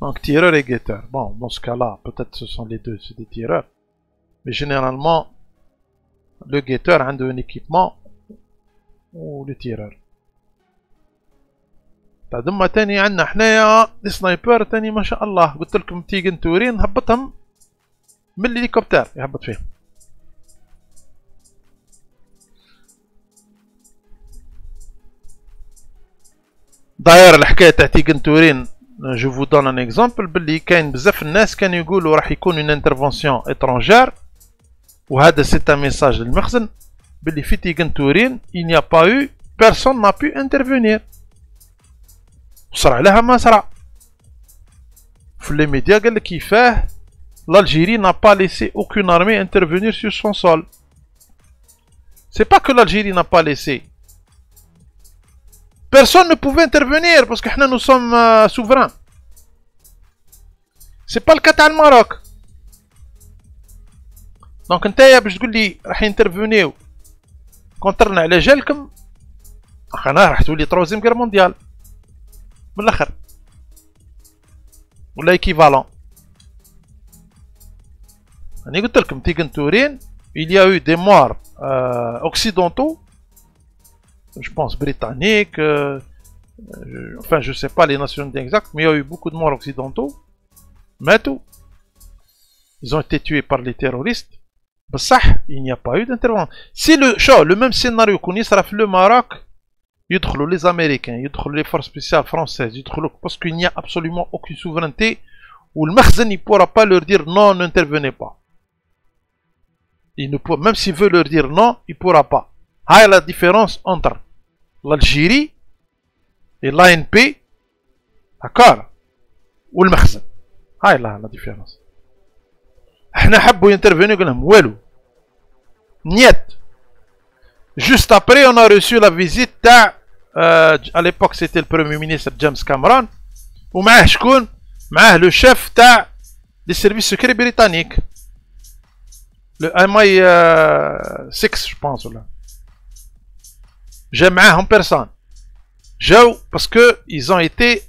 Donc tireur et guetteur. Bon, dans ce cas-là, peut-être ce sont les deux, c'est des tireurs. Mais généralement, le guetteur a un équipement ou le tireur. دما تاني عندنا حنايا لي سنايبر تاني ما شاء الله، قلت لكم تيجن تورين هبطهم من الهليكوبتر يهبط فيهم. داير الحكايه تاع تيجن تورين جو فو دون ان اكزامبل باللي كاين بزاف الناس كانوا يقولوا راح يكون اون انترفونسيون اترونجير، وهذا سي ان ميساج للمخزن باللي في تيجن تورين il n'y a pas eu personne n'a pu intervenir. صرع لها ما صرع في لي ميديا قال لك كيفاه l'Algérie n'a pas laissé aucune armée intervenir sur son sol. C'est pas que l'Algérie n'a pas laissé. Personne ne pouvait intervenir parce que nous sommes souverains. C'est pas le cas تاع الماروك. دونك نتايا باش تقول لي راح ينترفونيو كونترنا على جالكم، انا راح تولي تروزيم غير مونديال من الاخر ولا ايكيفالون. راني قلت لكم تيجن تورين il y a eu des morts occidentaux, je pense britanniques, enfin je sais pas les nationalités exactes, mais il y a eu beaucoup de morts occidentaux. ماتوا, ils ont été tués par les terroristes. بصح il n'y a pas eu d'intervention. Si le même scénario qu'on y sera fait le Maroc, يدخلوا les Américains, يدخلوا les forces spéciales françaises, يدخلوا parce qu'il n'y a absolument aucune souveraineté, où le Makhzen ne pourra pas leur dire non, n'intervenez pas. Il ne peut, même s'il veut leur dire non, il ne pourra pas. C'est la différence entre l'Algérie et l'ANP, d'accord, ou le Makhzen. C'est la différence. احنا حبوا ينترفينيو قال لهم والو نيت. Juste après, on a reçu la visite تاع à l'époque c'était le premier ministre James Cameron, ومعاه شكون؟ معاه le chef تاع les services secrets britanniques, le MI6 je pense ولا. جا معاهم personne. جاو parce que ils ont été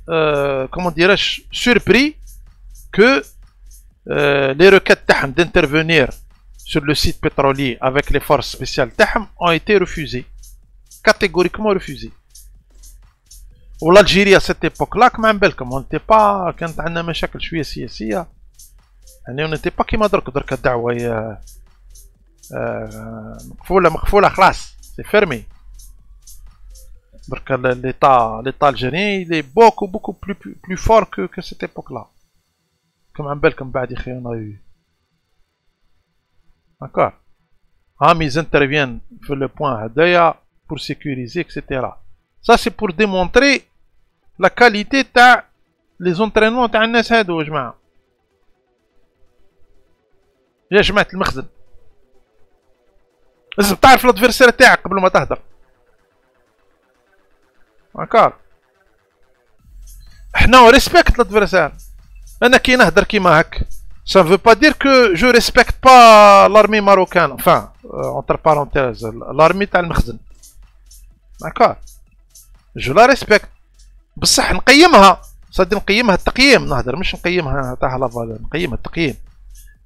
comment dirais-je surpris que les requêtes تاعهم d'intervenir sur le site pétrolier avec les forces spéciales تاعهم ont été refusées, catégoriquement refusées. والالجيريا à cette époque là كما بالكم on n'était pas, كانت عندنا مشاكل شويه سياسيه يعني on n'était pas كيما درك الدعوه مقفوله خلاص c'est fermé. درك l'état algérien il est beaucoup plus fort que cette époque là. كما عم بالكم بعد يا اخي on a eu. D'accord. Ils interviennent sur le point هدايا pour sécuriser etc. Ça c'est pour démontrer la qualité تاع les entraînements تاع الناس هادو يا جماعة. يا جماعة المخزن لازم تعرف الادفيرسير تاعك قبل ما تهدر. D'accord. احنا ريسبكت الادفيرسير. انا كي نهدر كيما هك ça ne veut pas dire que je respecte pas l'armée marocaine, enfin entre parenthèses l'armée تاع المخزن. D'accord. je la respecte بصح نقيمها، صدق نقيمها التقييم نهدر مش نقيمها تاع لا فالور، نقيمها التقييم.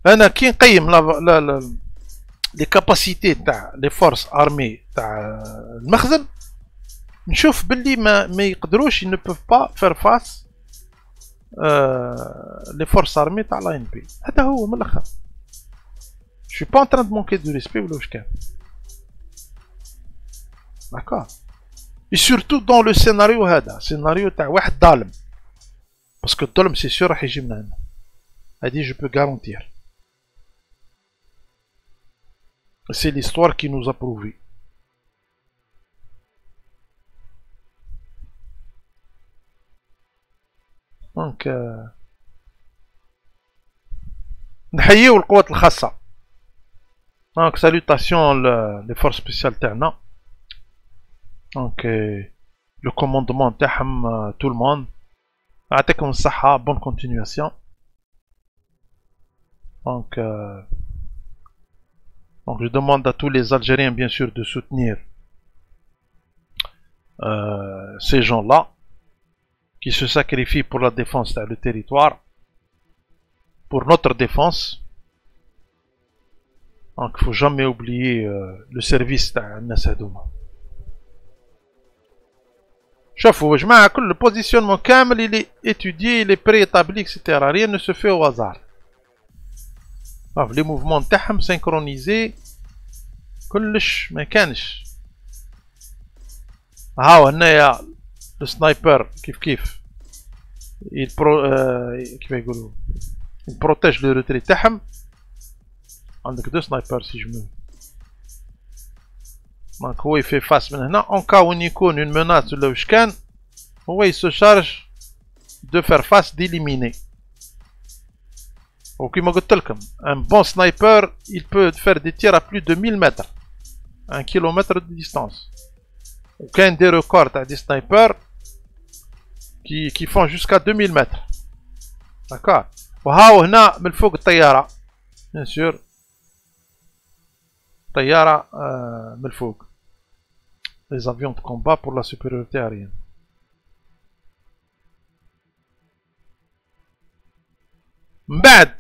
انا كي نقيم لي كاباسيتي تاع لي فورس ارمي تاع المخزن نشوف باللي ما يقدروش ne peuvent pas faire face les forces armées تاع l'ANP. هذا هو من الاخر. je suis pas en train de manquer de respect ولا واش كان. d'accord. et surtout dans le scénario هذا scénario تاع واحد ظالم parce que الظلم c'est sûr راح يجي من عندنا. هذه je peux garantir. c'est l'histoire qui nous a prouvé. دونك نحييو القوات الخاصة. دونك سالوتاسيون لي فورس سبيسيال تاعنا. دونك لو كوموندمون تاعهم تو الموند. يعطيكم الصحة. بون كونتينياسيون. دونك je demande à tous les Algériens bien sûr de soutenir ces gens-là qui se sacrifient pour la défense du territoire, pour notre défense. Donc il ne faut jamais oublier le service تاع الناس هذوما. شوفوا يا جماعة كل البوزيسيونمون كامل il est étudié, il est préétabli, etc. Rien ne se fait au hasard. Les mouvements تاعهم synchronisés كلش ما كانش. هاو هنايا السنايبر كيف كيف يقولوا il protège le retrait تاعهم. عندك دو سنايبر سي جو مو. دونك هو يفي فاس من هنا اون كا وين يكون اون مناس ولا واش كان هو يسو شارج دو فير فاس ديليميني. وكيما قلت لكم ان بون سنايبر il peut faire des tirs à plus de 1000 mètres 1 kilomètre de distance. وكاين دي ريكورد تاع دي سنايبر qui font jusqu'à 2000 mètres. داكور. وهاو هنا من فوق الطيارة بيان سور طيارة من الفوق les avions de combat pour la supériorité aérienne. من بعد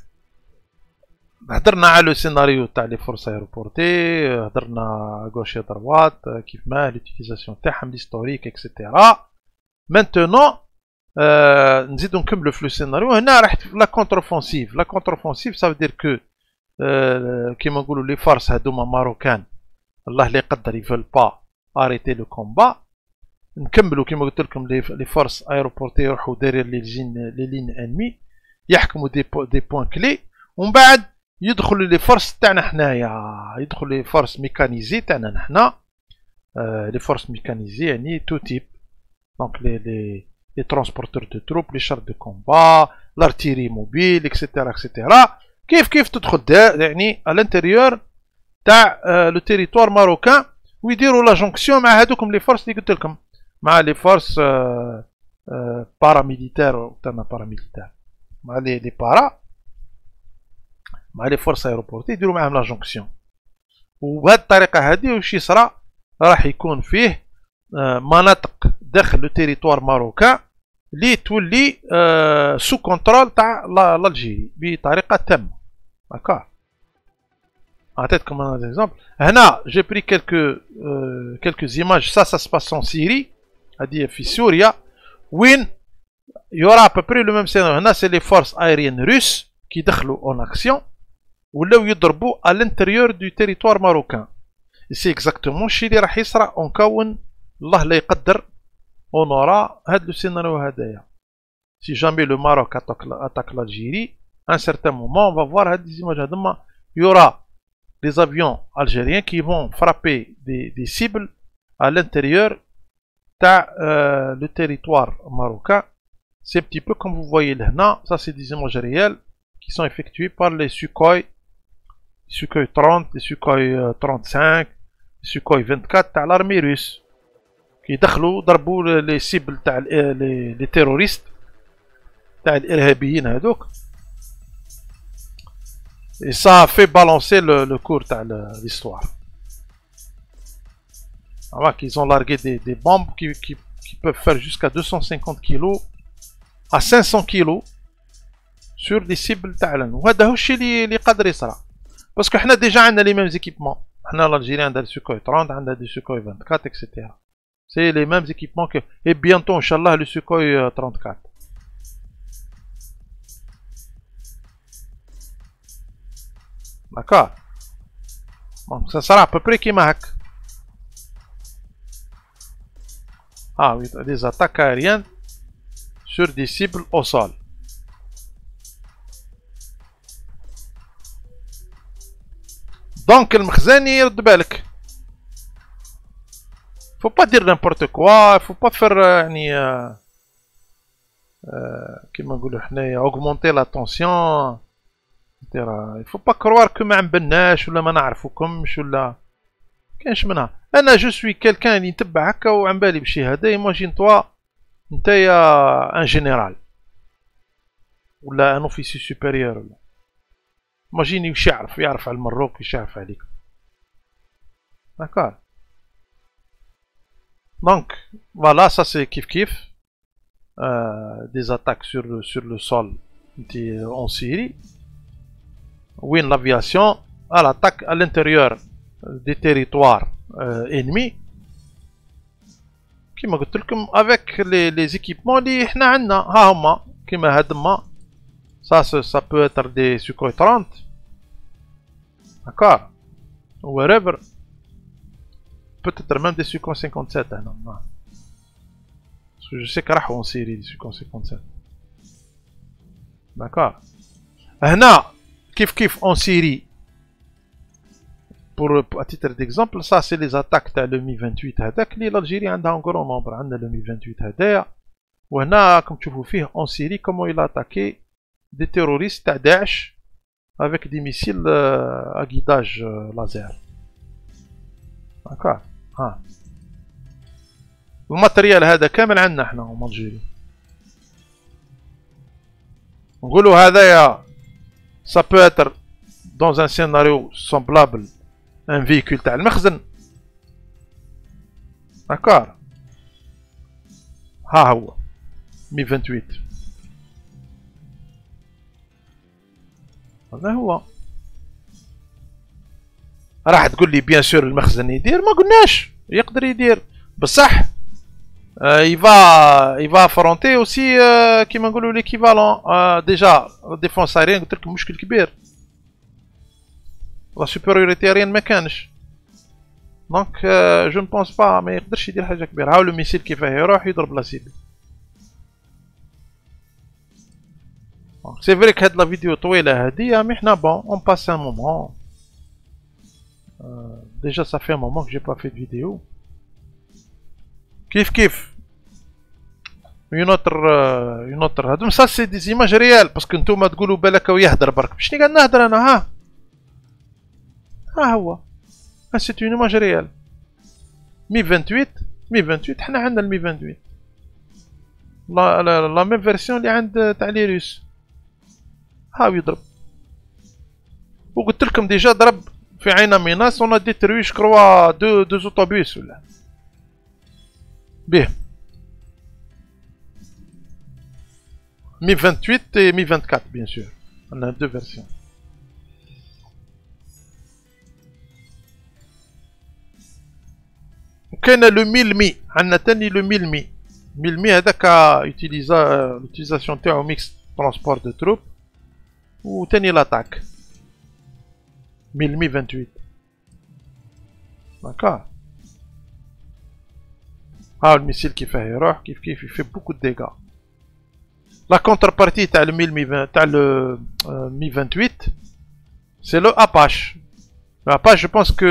هضرنا على لو سيناريو تاع لي فورس ايروبورتي، هضرنا غوش دروات كيف ما لوتيليزاسيون تاعهم ليستوريك اكسيتيرا. مانتونون نزيدو نكملو في لو سيناريو. هنا راح لا كونتروفونسيف. لا كونتروفونسيف سا فو دير كو كيما نقولوا لي فارس هادوما ماروكان الله اللي يقدر يفول با اريتي لو كومبا. نكملوا كيما قلت لكم لي فارس ايروبورتي يروحوا داير لي لين انمي يحكموا دي بوين كلي، ومن بعد يدخلوا لي فارس تاعنا حنايا، يدخلوا لي فارس ميكانيزي تاعنا نحنا. لي فارس ميكانيزي يعني تو تيب دونك لي ترونسبورتور دو تروب، لي شار دو كومبا، لارتيري موبيل اكسيتيرا اكسيتيرا. كيف تدخل يعني à l'intérieur تاع لو تيريتوار ماروكان ويديروا لا جونكسيون مع هذوكم لي فورس اللي قلت لكم، مع لي فورس باراميليتير تاعنا باراميليتير مع لي بارا مع لي فورس ايروبورتي يديروا معاهم لا جونكسيون. وبهذه الطريقه هذه واش يصرى راح يكون فيه مناطق داخل لو تيريتوار ماروكان اللي تولي سو كونترول تاع الجيري بطريقه تامه. داكور. عطيتكم انا ديزامبل. هنا جي بري كيلكو ايماج. سا سباس ان سيري، هذه في سوريا وين يورا ابري لو ميم سيناريو. هنا سي لي فورس ايريان روس كي دخلوا اون اكسيون ولاو يضربوا ا لانتيريور دو تيريتوار ماروكان. سي اكزاكتومون الشي اللي راح يصرى اون كون الله لا يقدر اونورا هاد لو سيناريو هدايا. Si jamais le Maroc attaque l'Algérie, à un certain moment, on va voir des images. Il y aura des avions algériens qui vont frapper des cibles à l'intérieur de le territoire marocain. C'est un petit peu comme vous voyez là. Ça, c'est des images réelles qui sont effectuées par les Sukhoi 30, les Sukhoi 35, les Sukhoi 24 de l'armée russe. Qui دخلوا ضربوا les cibles تاع les terroristes تاع الارهابيين هذوك. Et ça a fait balancer le cours de l'histoire. Alors qu'ils ont largué des bombes qui peuvent faire jusqu'à 250 kg à 500 kg sur des cibles تاعنا. وهذا هو الشيء اللي قادر يصرى. parce que حنا déjà عندنا les mêmes équipements. حنا l'Algérie عندها le Sukhoi 30, عندها des Sukhoi 24, etc. C'est les mêmes équipements que... Et bientôt, Inch'Allah, le Sukhoi 34. D'accord. Donc, ça sera à peu près comme ça. Ah oui, des attaques aériennes sur des cibles au sol. Donc, le Mkhzani, il بالك. Faut pas dire n'importe quoi, faut pas faire كيما نقولوا حنايا augmenter la tension etc. Il faut pas croire que ما عمبناش ولا ما نعرفوكمش ولا كاينش منها. انا جو سوي كيلكان اللي نتبع هكا وعم بالي بشي هذا. ايماجين توا نتايا ان جينيرال ولا ان اوفيسي سوبيريور ولا ايماجيني واش يعرف على المروك واش يعرف عليك. داكور. Donc, voilà, ça c'est kiff kiff. des attaques sur le sol en Syrie, où l'aviation à l'attaque à l'intérieur des territoires ennemis, كما قلت لكم avec les équipements اللي احنا عندنا ها هما كيما هاد ما ça peut être des Sukhoi 30 d'accord whatever peut-être même des Sukhoi 57 هنا parce que je sais راحوا en Syrie des Sukhoi 57 d'accord هنا كيف en Syrie à titre d'exemple, ça c'est les attaques de le Mi-28 هذاك اللي l'Algérie عندها en grand nombre عندنا le Mi-28 هذايا وهنا comme تشوفوا فيه en Syrie comment il a attaqué des terroristes تاع داعش avec des missiles à guidage laser. d'accord ها الماتريال هذا كامل عندنا احنا en Algérie. نقولوا هذايا ça peut être dans un scénario semblable un véhicule تاع المخزن d'accord ها هو مي 28 هذا هو. راح تقول لي بيان سور المخزن يدير ما قلناش يقدر يدير بصح il va affronter aussi كيما نقولوا l'équivalent déjà défense aérienne قلت لكم مشكل كبير la supériorité aérienne ما كانش دونك جو نبونس با ما يقدرش يدير حاجه كبيره. هاو لو ميسيل كيفاه يروح يضرب لا سيبل. سي فري هاد لا فيديو طويله هادي مي حنا بون اون باس ان مومون ديجا ça fait un moment que j'ai pas fait de vidéo. كيف une autre هادو ça c'est des images réelles parce que نتوما تقولوا بالك ويهدر برك شني قاعد نهدر انا ها هو c'est une image réelle. Mi 28 حنا عندنا المي 28 لا ميم فيرسيون اللي عند تاع لي روس هاو يضرب وقلت لكم ديجا ضرب في عين ميناس اون ديتروي كروا دو اوتوبيس ولا بيه Mi 28 et Mi 24 bien sûr on a deux versions. كاين لو 1000 مي عندنا تاني لو 1000 مي 1000 مي هذاك لوتيزاسيون تاعو ميكس ترونسبور دو تروب و تاني لاتاك 1000 مي 28 داكار. ها الميسيل كيفاه يروح كيف يفي بوكو دو ديغا. لا كونتر بارتي تاع لو 1000 مي تاع لو مي 28 سي لو اباش. L'Apache, je pense que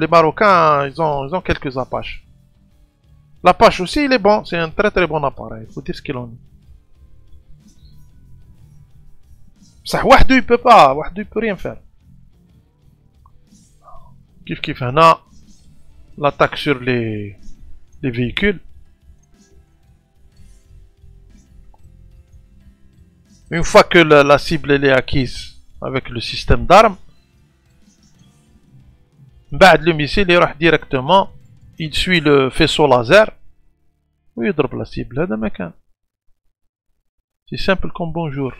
les Marocains, ils ont quelques Apaches. L'Apache aussi, il est bon, c'est un très très bon appareil, il faut dire ce qu'il en est. Ça, وحده il peut pas, وحده il peut rien faire. كيف هنا l'attaque sur les véhicules. Une fois que la cible elle est acquise avec le système d'armes, بعد le missile يروح directement il suit le faisceau laser ويضرب la cible. هذا ما كان c'est simple comme bonjour.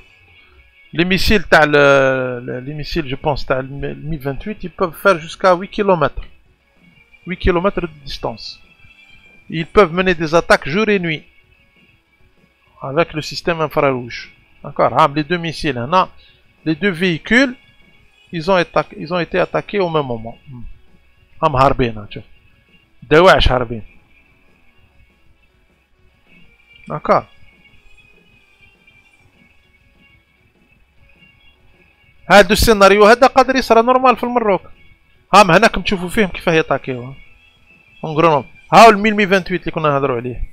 Les missiles تاع les missiles je pense تاع Mi 28 ils peuvent faire jusqu'à 8 km 8 km de distance. Ils peuvent mener des attaques jour et nuit avec le système infrarouge. D'accord, les deux missiles هنا les deux véhicules ils ont été attaqués au même moment. هم هاربين شوف دواعش هاربين. داكار هادو السيناريو هذا قادر يصرى نورمال في المروك. هام هناكم تشوفوا فيهم كيفاه يطاكيو اونغرونوم. هاو ال 1028 اللي كنا نهضروا عليه.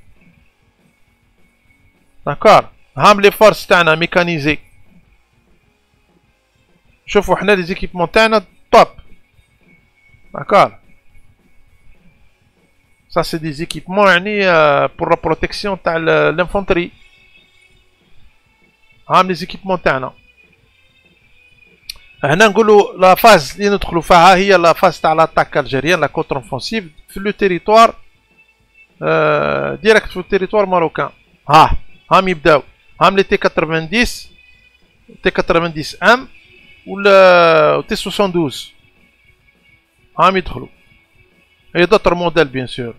داكار هام لي فورس تاعنا ميكانيزي. شوفوا حنا لي زيكيبمون تاعنا توب. D'accord. Ça c'est des équipements pour la protection de l'infanterie. Les équipements تاعنا. هنا نقولوا la phase اللي ندخلوا فيها هي la phase تاع l'attaque algérienne, la contre-offensive في le territoire direct في le territoire marocain. هام يبداو، هام لي تي 90 تي 90 ام ولا تي 72 هام يدخلوا. اي دوتر موديل بيان سور.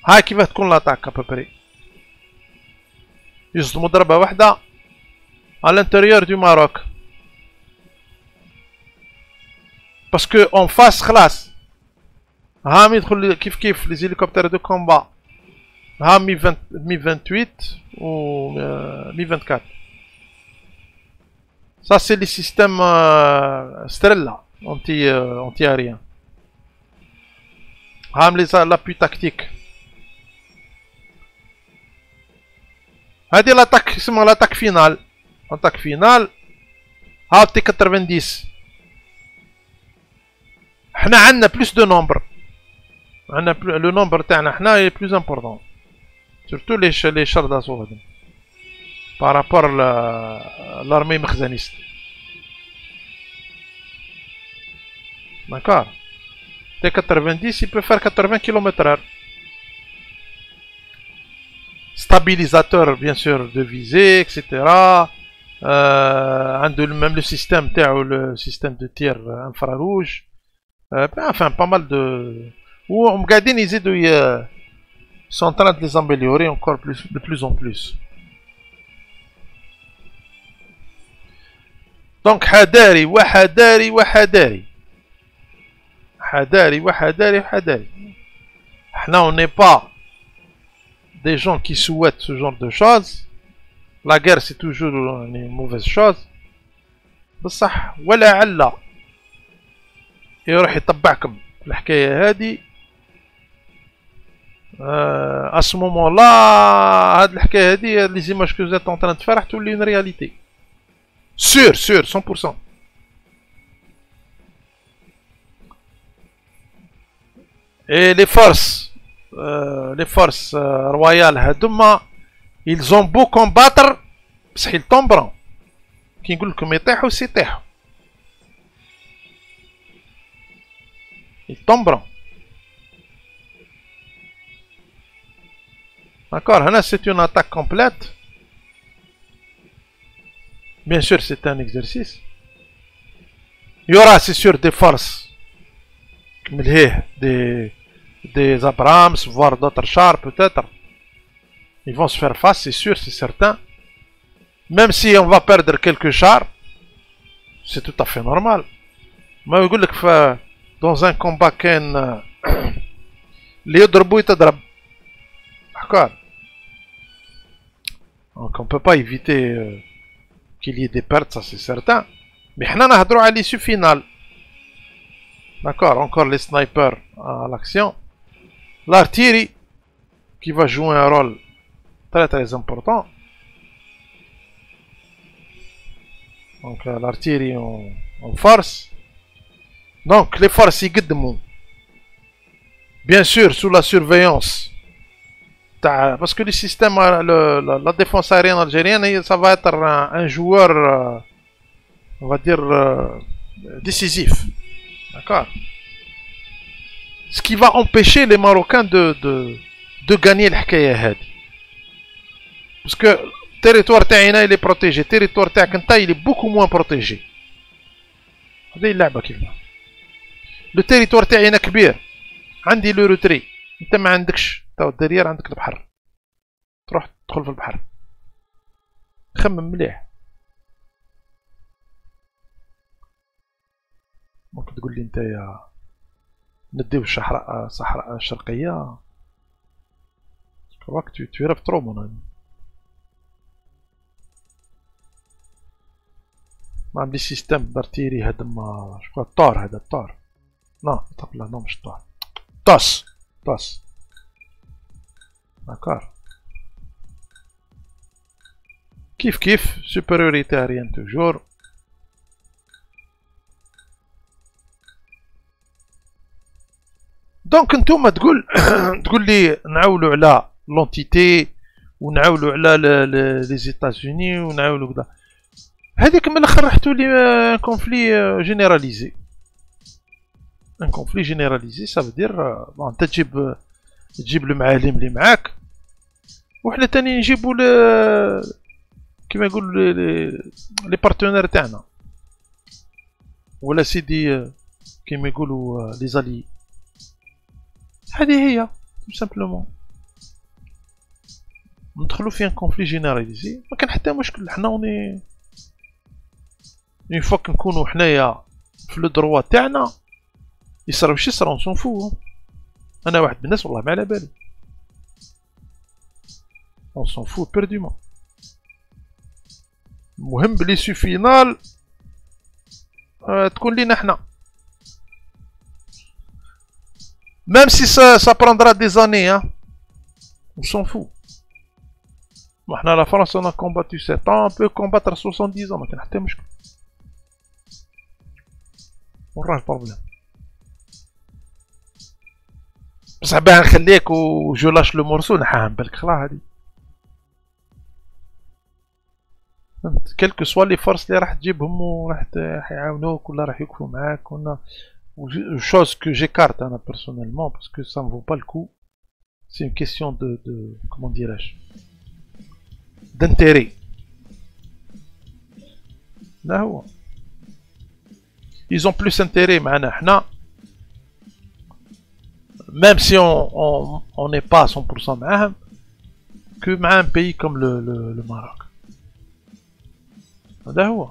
هاي كيفاه تكون لاطاك ابوبري. يصدموا ضربة واحدة à l'intérieur du Maroc. Parce que en face خلاص هام يدخل كيف كيف لي زيليكوبتر دو كومبا. هام مي 28 و مي 24. Ça c'est les systèmes Strela anti-aérien. هام les l'appui tactique. هادي لاطاك اسمها لاطاك فينال. لاطاك فينال هاو تي 90. حنا عندنا بلوس دو نومبر. عندنا لو نومبر تاعنا حنا اي بلوس امبورطون. سورتو لي شار داسو هادو. بارابور لارمي مخزنيست. داكار. تي 90 il peut faire 80 km/h. Stabilisateur bien sûr de visée, etc. Même le système le système de tir infrarouge. Enfin pas mal de... Ils sont en train de les améliorer encore plus, de plus en plus. Donc حذاري وحذاري وحذاري. حذاري وحذاري وحذاري. احنا on n'est pas des gens qui souhaitent ce genre de choses. La guerre c'est toujours une mauvaise chose. بصح ولا علا يروح يطبعكم الحكاية هادي. à ce moment là هاد الحكاية هادي les images que vous êtes en train de faire راح تولي une réalité. Sûr 100%. Et les forces royales هادوما ils ont beau combattre بصح ils tomberont. كي نقول لكم يطيحوا سيطيحوا. ils tomberont. D'accord, là c'est une attaque complète. Bien sûr c'est un exercice. Il y aura c'est sûr des forces des Abrams, voire d'autres chars peut-être. Ils vont se faire face, c'est sûr, c'est certain. Même si on va perdre quelques chars, c'est tout à fait normal. Mais je dis que dans un combat كان اللي يضربوا يتضرب. D'accord. Donc on peut pas éviter qu'il y ait des pertes, ça c'est certain. Mais حنا نهضروا على l'issue finale. D'accord, encore les snipers à l'action. L'artillerie qui va jouer un rôle très très important. Donc l'artillerie en force. Donc les forces يقدموا. Bien sûr sous la surveillance. Parce que le système, la défense aérienne algérienne, ça va être un joueur, on va dire, décisif. D'accord. Ce qui va empêcher les Marocains de gagner l'hkaya hadi. Parce que le territoire taïna il est protégé, le territoire taïkanta il est beaucoup moins protégé. Le territoire taïna كبير. عندي le retrait. انت ما عندكش. تو الدرير عندك البحر. تروح تدخل في البحر. خمم مليح. ممكن تقول لي نتايا نديو الصحراء الشرقية. كواك tu rêves trop mon ami. ما عندي سيستم d'artillerie هذا ما شكون الطار هذا الطار. نو طب لا نو مش الطار. طاس. D'accord. كيف supériorité aérienne toujours. دونك نتوما تقول لي نعاولوا على لونتيتي ونعاولوا على لي زيتازوني ونعاولوا كذا. هذيك من الاخر راح تولي كونفلي جينيراليزي. ان كونفلي جينيراليزي ça veut dire انت تجيب المعالم اللي معاك وحنا تاني نجيبو كيما يقولوا لي بارتنير تاعنا، ولا سيدي كيما يقولوا لي زالي. هذه هي تو سامبلومون. ندخلو في ان كونفلي جينيراليزي، ما كان حتى مشكل. حنا اوني اون فوا نكونو حنايا في لو دروا تاعنا، يصرا واش يصرا اون سون فو. انا واحد من الناس والله ما على بالي، اون سون فو بيردومون. المهم بلي سو فينال تكون لينا حنا، ميم سي سا بروندرا دي زاني، اون سون فو. حنا لا فرنسا انا كومباتو 7 ans، بو كومباتر 70 ans، ما كان حتى مشكل. وراه البروبليم. بصح باه نخليك و جو لاش لو مورسو نحاهم بالك خلا هادي. فهمت؟ كلكو سوا لي فورس اللي راح تجيبهم وراح يعاونوك ولا راح يوقفوا معاك ولا chose que j'écarte hein, personnellement parce que ça ne vaut pas le coup. C'est une question de comment dirais-je, d'intérêt. Là هو ils ont plus intérêt معنا حنا, même si on n'est pas à 100% معاهم, que مع un pays comme le Maroc. هذا هو.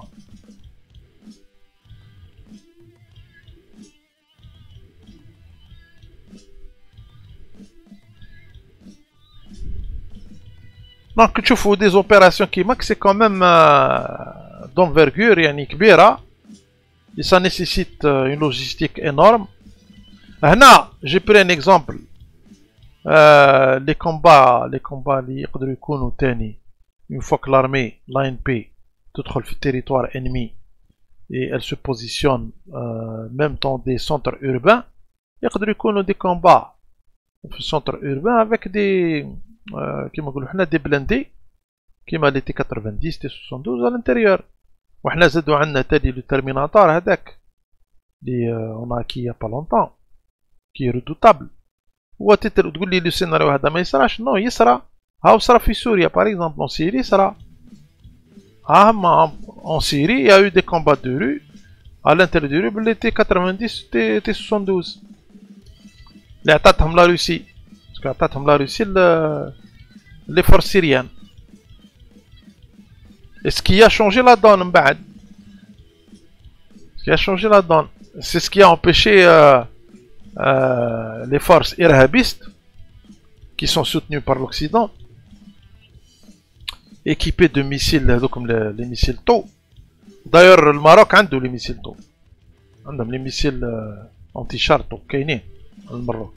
Donc تشوفوا des opérations كيماك c'est quand même d'envergure يعني كبيرة, et ça nécessite une logistique énorme. هنا j'ai pris un exemple, les combats اللي يقدروا يكونوا تاني une fois que l'armée l'ANP تدخل في territoire ennemi et elle se positionne même dans des centres urbains, يقدروا يكونوا des combats في centre urbain avec des كيما نقولوا حنا دي بلاندي كيما لي تي 90 تي 72 على الانتيريور. وحنا زادو عندنا تالي لو تيرميناتور هذاك لي اون كي يا با لونطون كي رودوتابل. هو تقول لي لو سيناريو هذا ما يصراش, نو يصرا. هاو صرا في سوريا باغ اكزومبل, اون سيري صرا. اون سيري يا يو دي كومبات دو رو à l'intérieur du رو بلي تي 90 تي 72 اللي عطاتهم لا روسي, باسكو عطاتهم لا روسي لي فورس سيريان. Et ce qui a changé la donne, ce qui a changé la donne, c'est ce qui a empêché les forces irhabistes, qui sont soutenues par l'Occident, équipées de missiles comme les missiles TOW. D'ailleurs, le Maroc a les missiles TOW. Les missiles anti-char TOW, le Maroc.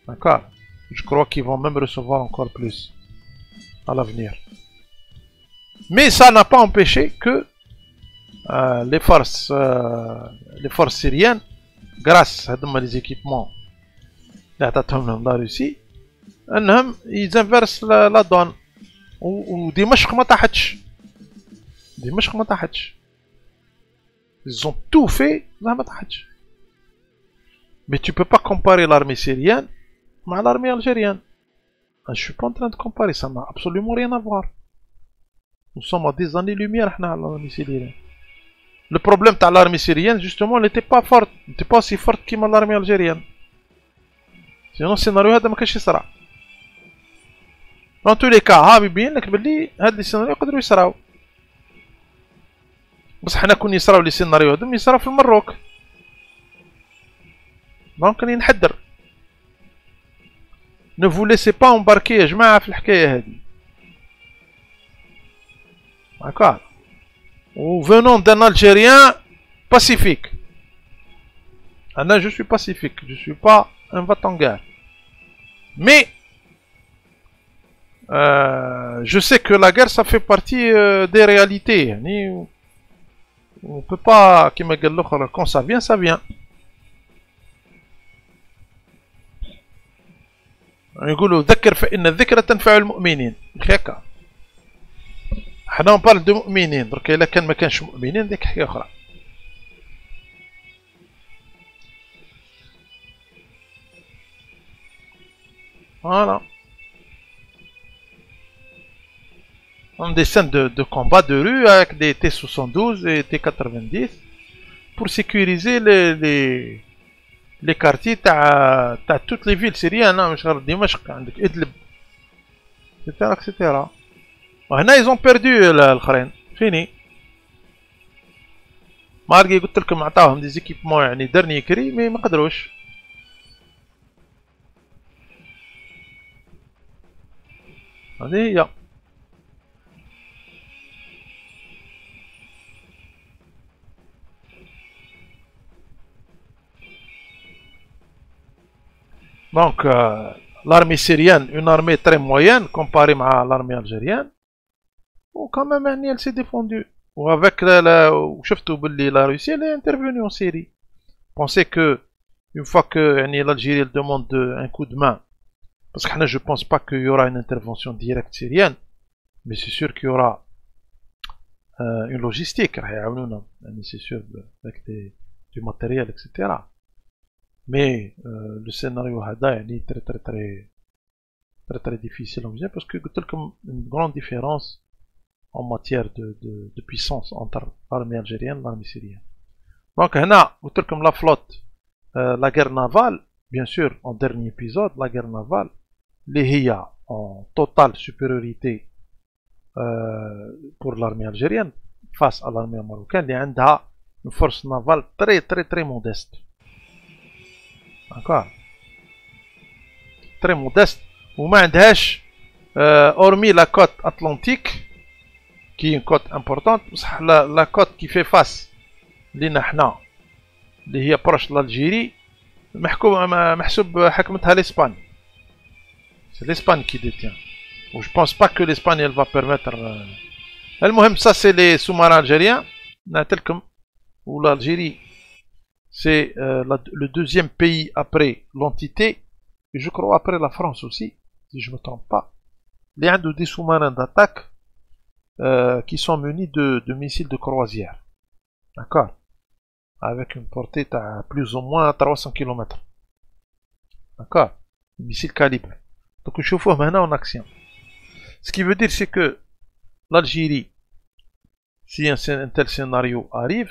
D'accord. Je crois qu'ils vont même recevoir encore plus à l'avenir. Mais ça n'a pas empêché que les forces syriennes, grâce à les équipements de la Russie, ils inversent la donne. ودمشق ما طاحتش. دمشق ما طاحتش. Ils ont tout fait, ما طاحتش. Mais tu peux pas comparer l'armée syrienne avec l'armée algérienne. Je suis pas en train de comparer, ça n'a absolument rien à voir. Nous sommes à des années-lumière à l'armée syrienne. Le problème de l'armée syrienne, justement, elle n'était pas forte. Elle n'était pas aussi forte que l'armée algérienne. Sinon, le scénario هذا ما كانش يصرا. Dans tous les cas, ها بيبين لك بلي هاد لي سيناريو يقدروا يصراو. بصح حنا كون يصراو لي سيناريو هادو يصراو في المروك. دونك راني نحذر. Ne vous laissez pas embarquer يا جماعة في الحكاية هادي. D'accord. Ou venant d'un Algérien pacifique. Là, je suis pacifique, je suis pas un va-t-en-guerre. Mais je sais que la guerre, ça fait partie des réalités. On ne peut pas, quand ça vient, ça vient. يقولوا ذكر فإن الذكرى تنفع المؤمنين. هكا. حنا نبارل دو مؤمنين, درك الا كان ما كانش مؤمنين ديك حكايه اخرى. فوالا. Des scènes de combat de rue avec des T-72 et T-90 pour sécuriser les quartiers de toutes les villes syriennes, Dimashq, Idlib, etc. etc. وهنا ils ont perdu الآخرين fini. ماركي قلت لكم عطاوهم دي زيكيبمون يعني درني كري مي ما قدروش. هذه هي. Donc, l'armée syrienne, une armée très moyenne comparée à l'armée algérienne, ou quand même, elle s'est défendue. Ou avec la Russie, elle est intervenue en Syrie. Pensez que, une fois que l'Algérie demande un coup de main, parce que je ne pense pas qu'il y aura une intervention directe syrienne, mais c'est sûr qu'il y aura une logistique, c'est sûr, avec du matériel, etc. Mais le scénario Hada est très difficile à envisager parce que y a une grande différence en matière de puissance entre l'armée algérienne et l'armée syrienne. Donc, la flotte, la guerre navale, bien sûr, en dernier épisode, la guerre navale, les HIA en totale supériorité pour l'armée algérienne face à l'armée marocaine, il y a une force navale très modeste. D'accord. Très modeste. Ou hormis la côte atlantique, qui est une côte importante, la côte qui fait face, qui est proche de l'Algérie, l'Espagne. C'est l'Espagne qui détient. Je ne pense pas que l'Espagne elle va permettre. Ça, c'est les sous-marins algériens, où l'Algérie. C'est le deuxième pays après l'entité, et je crois après la France aussi, si je ne me trompe pas. Il y a des sous-marins d'attaque qui sont munis de missiles de croisière. D'accord. Avec une portée à plus ou moins 300 km. D'accord. Missiles calibre. Donc je vois maintenant en action. Ce qui veut dire c'est que l'Algérie, si un tel scénario arrive,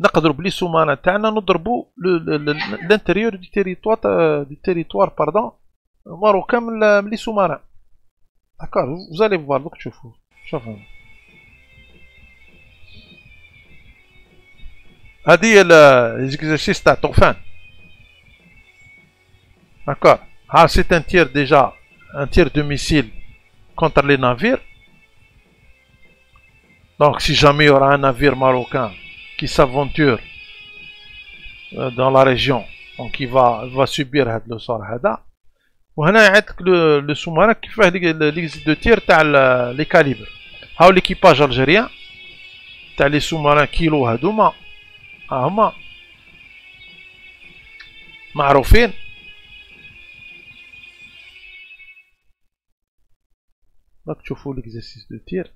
نقدروا بلي سومانا تاعنا نضربوا l'intérieur du territoire marocain من لي سومانا. D'accord, vous allez voir دوك تشوفوا. شوفوا. هذه l'exercice تاع طوفان. D'accord. C'est un tir déjà, un tir de missile contre les navires. Donc si jamais il y aura un navire marocain qui s'aventure dans la région, donc il va subir le sort هذا. وهنا يعطيك le sous-marin qui fait l'exercice de tir تاع les calibres. هاو l'équipage algérien تاع les sous-marins كيلو هذوما هما معروفين. راك تشوفوا l'exercice de tir.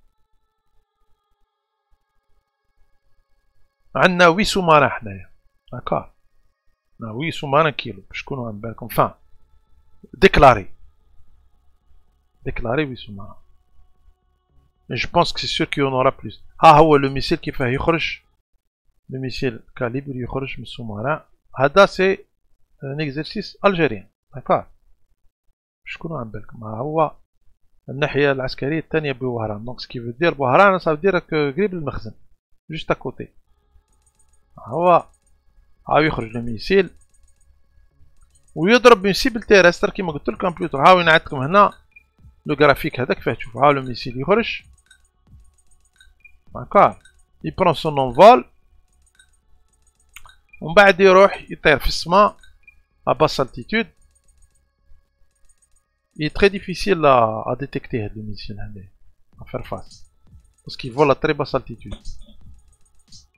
عندنا 8 sous-marins حنايا. D'accord. 8 sous-marins كيلو باش تكونوا عن بالكم. Enfin, déclaré 8 sous-marins. Mais je pense que c'est sûr qu'il y en aura plus. هو le missile كيفاه يخرج. Le missile calibre يخرج من sous-marin. هذا c'est un exercice algérien. D'accord. باش تكونوا عن بالكم. هو الناحية العسكرية الثانية بوهران. Donc ce qui veut dire بوهران ça veut dire que قريب المخزن. Juste à côté. هو يخرج لو ميسيل ويضرب بميسيل تيرستر كيما قلت لكم كمبيوتر. هاو نعطيكم هنا لو جرافيك هذاك فيه تشوفوا. هاو لو ميسيل يخرج. داكور. يبرون سون انفول ومن بعد يروح يطير في السماء à basse altitude. Il est très difficile à détecter le missile à faire face parce qu'il vole à très basse altitude.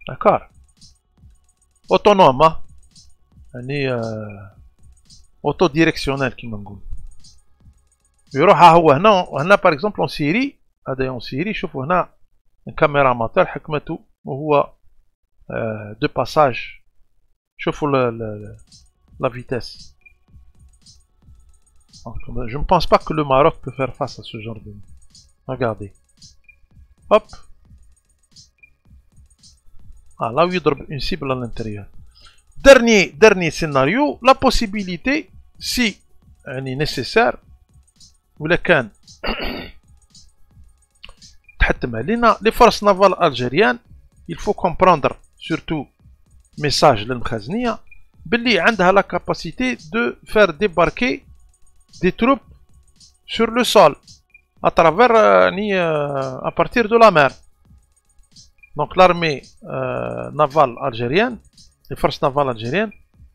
D'accord. Autonome, يعني autodirectionnel كيما نقول. يروح هو هنا par exemple en Syrie. هذا en Syrie. شوفوا هنا الكاميرا ماتور حكمته وهو de passage. شوفوا la vitesse. Donc, je ne pense pas que le Maroc peut faire face à ce genre de... Regardez. hop. Ah, là où il drop une cible à l'intérieur. Dernier scénario, la possibilité, si nécessaire, ou la can les forces navales algériennes, il faut comprendre surtout message للمخازنية باللي عندها la capacité de faire débarquer des troupes sur le sol à travers à partir de la mer. Donc l'armée navale algérienne, les forces navales algériennes,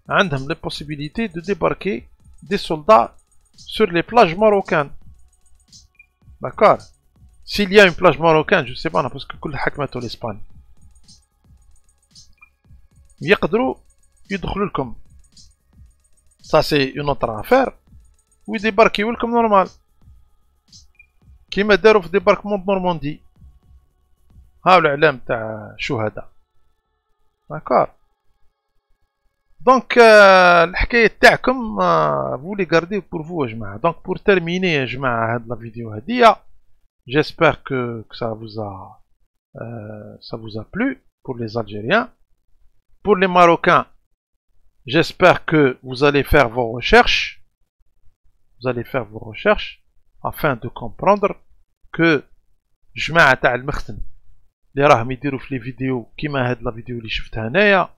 ont la possibilité de débarquer des soldats sur les plages marocaines. D'accord? S'il y a une plage marocaine, je ne sais pas, parce que كل حكمته l'Espagne. يقدروا يدخلوا لكم. Ça c'est une autre affaire. ويديباركيو لكم نورمال. كيما داروا في ديباركمون نورماندي. ها الإعلام تاع شهداء. D'accord. Donc الحكاية تاعكم vous les gardez pour vous يا جماعة. Donc pour terminer يا جماعة هاد لا فيديو هادية. J'espère que ça vous a plu pour les Algériens. Pour les Marocains, j'espère que vous allez faire vos recherches. Vous allez faire vos recherches afin de comprendre que جماعة تاع المختن اللي راهم يديروا في لي فيديو كيما هاد لا فيديو اللي شفتها هنايا.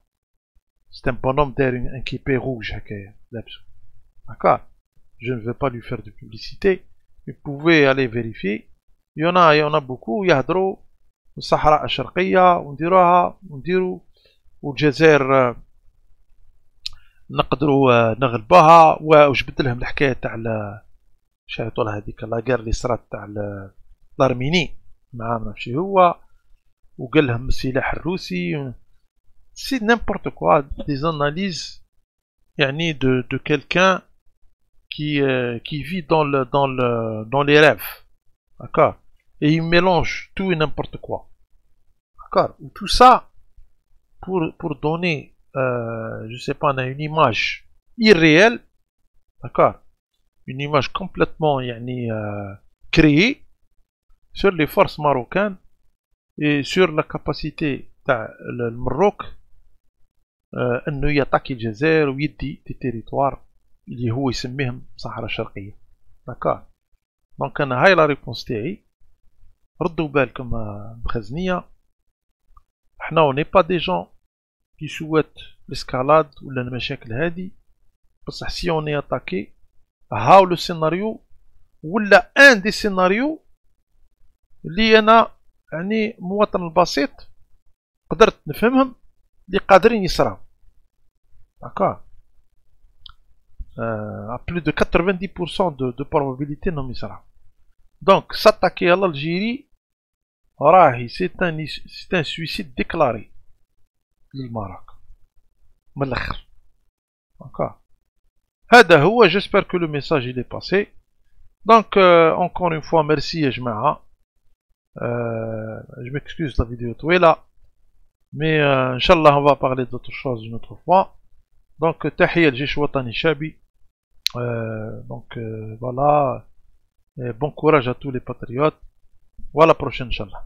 C'est un bonhomme داير ان كيبي روج هكايا لابسو. D'accord. Je ne vais pas lui faire de publicité. Vous pouvez aller vérifier. Il y en a beaucoup يهضروا الصحراء الشرقية ونديروا والجزائر نقدروا نغلبوها وجبت لهم الحكاية تاع شايطوا لها هذيك لاغير اللي صرات تاع الارميني مع ماشي هو وقال لهم السلاح الروسي سي نيمبورت كوا دي زاناليز يعني de quelqu'un qui vit dans les rêves. D'accord. Et il mélange tout et n'importe quoi. D'accord. Tout ça pour donner, je sais pas, une image irréelle. D'accord. Une image complètement créée sur les forces marocaines et sur la capacité du Maroc انه يعطي الجزائر ويدي des territoires اللي هو يسميهم صحراء الشرقية. D'accord. دونك انا هاي لا ريبونس تاعي. ردوا بالكم بخزنية. احنا اوني با دي جون كي سوات لسكالاد ولا المشاكل هادي، بصح سي اوني اتاكي هاو لو سيناريو ولا ان دي سيناريو اللي انا يعني مواطن البسيط قدرت نفهمهم اللي قادرين يصراو. داكور. à plus de 90% de probabilité انهم يصراو. Donc s'attaquer à l'Algérie راهي c'est un suicide déclaré للمراك من الاخر. D'accord. هذا هو. J'espère que le message il est passé. Donc encore une fois merci يا جماعة. Je m'excuse la vidéo طويلة mais Inch'Allah on va parler d'autre chose une autre fois. Donc تحية الجيش الوطني الشعبي. Donc voilà. Et bon courage à tous les patriotes. Ou à la prochaine, Inch'Allah.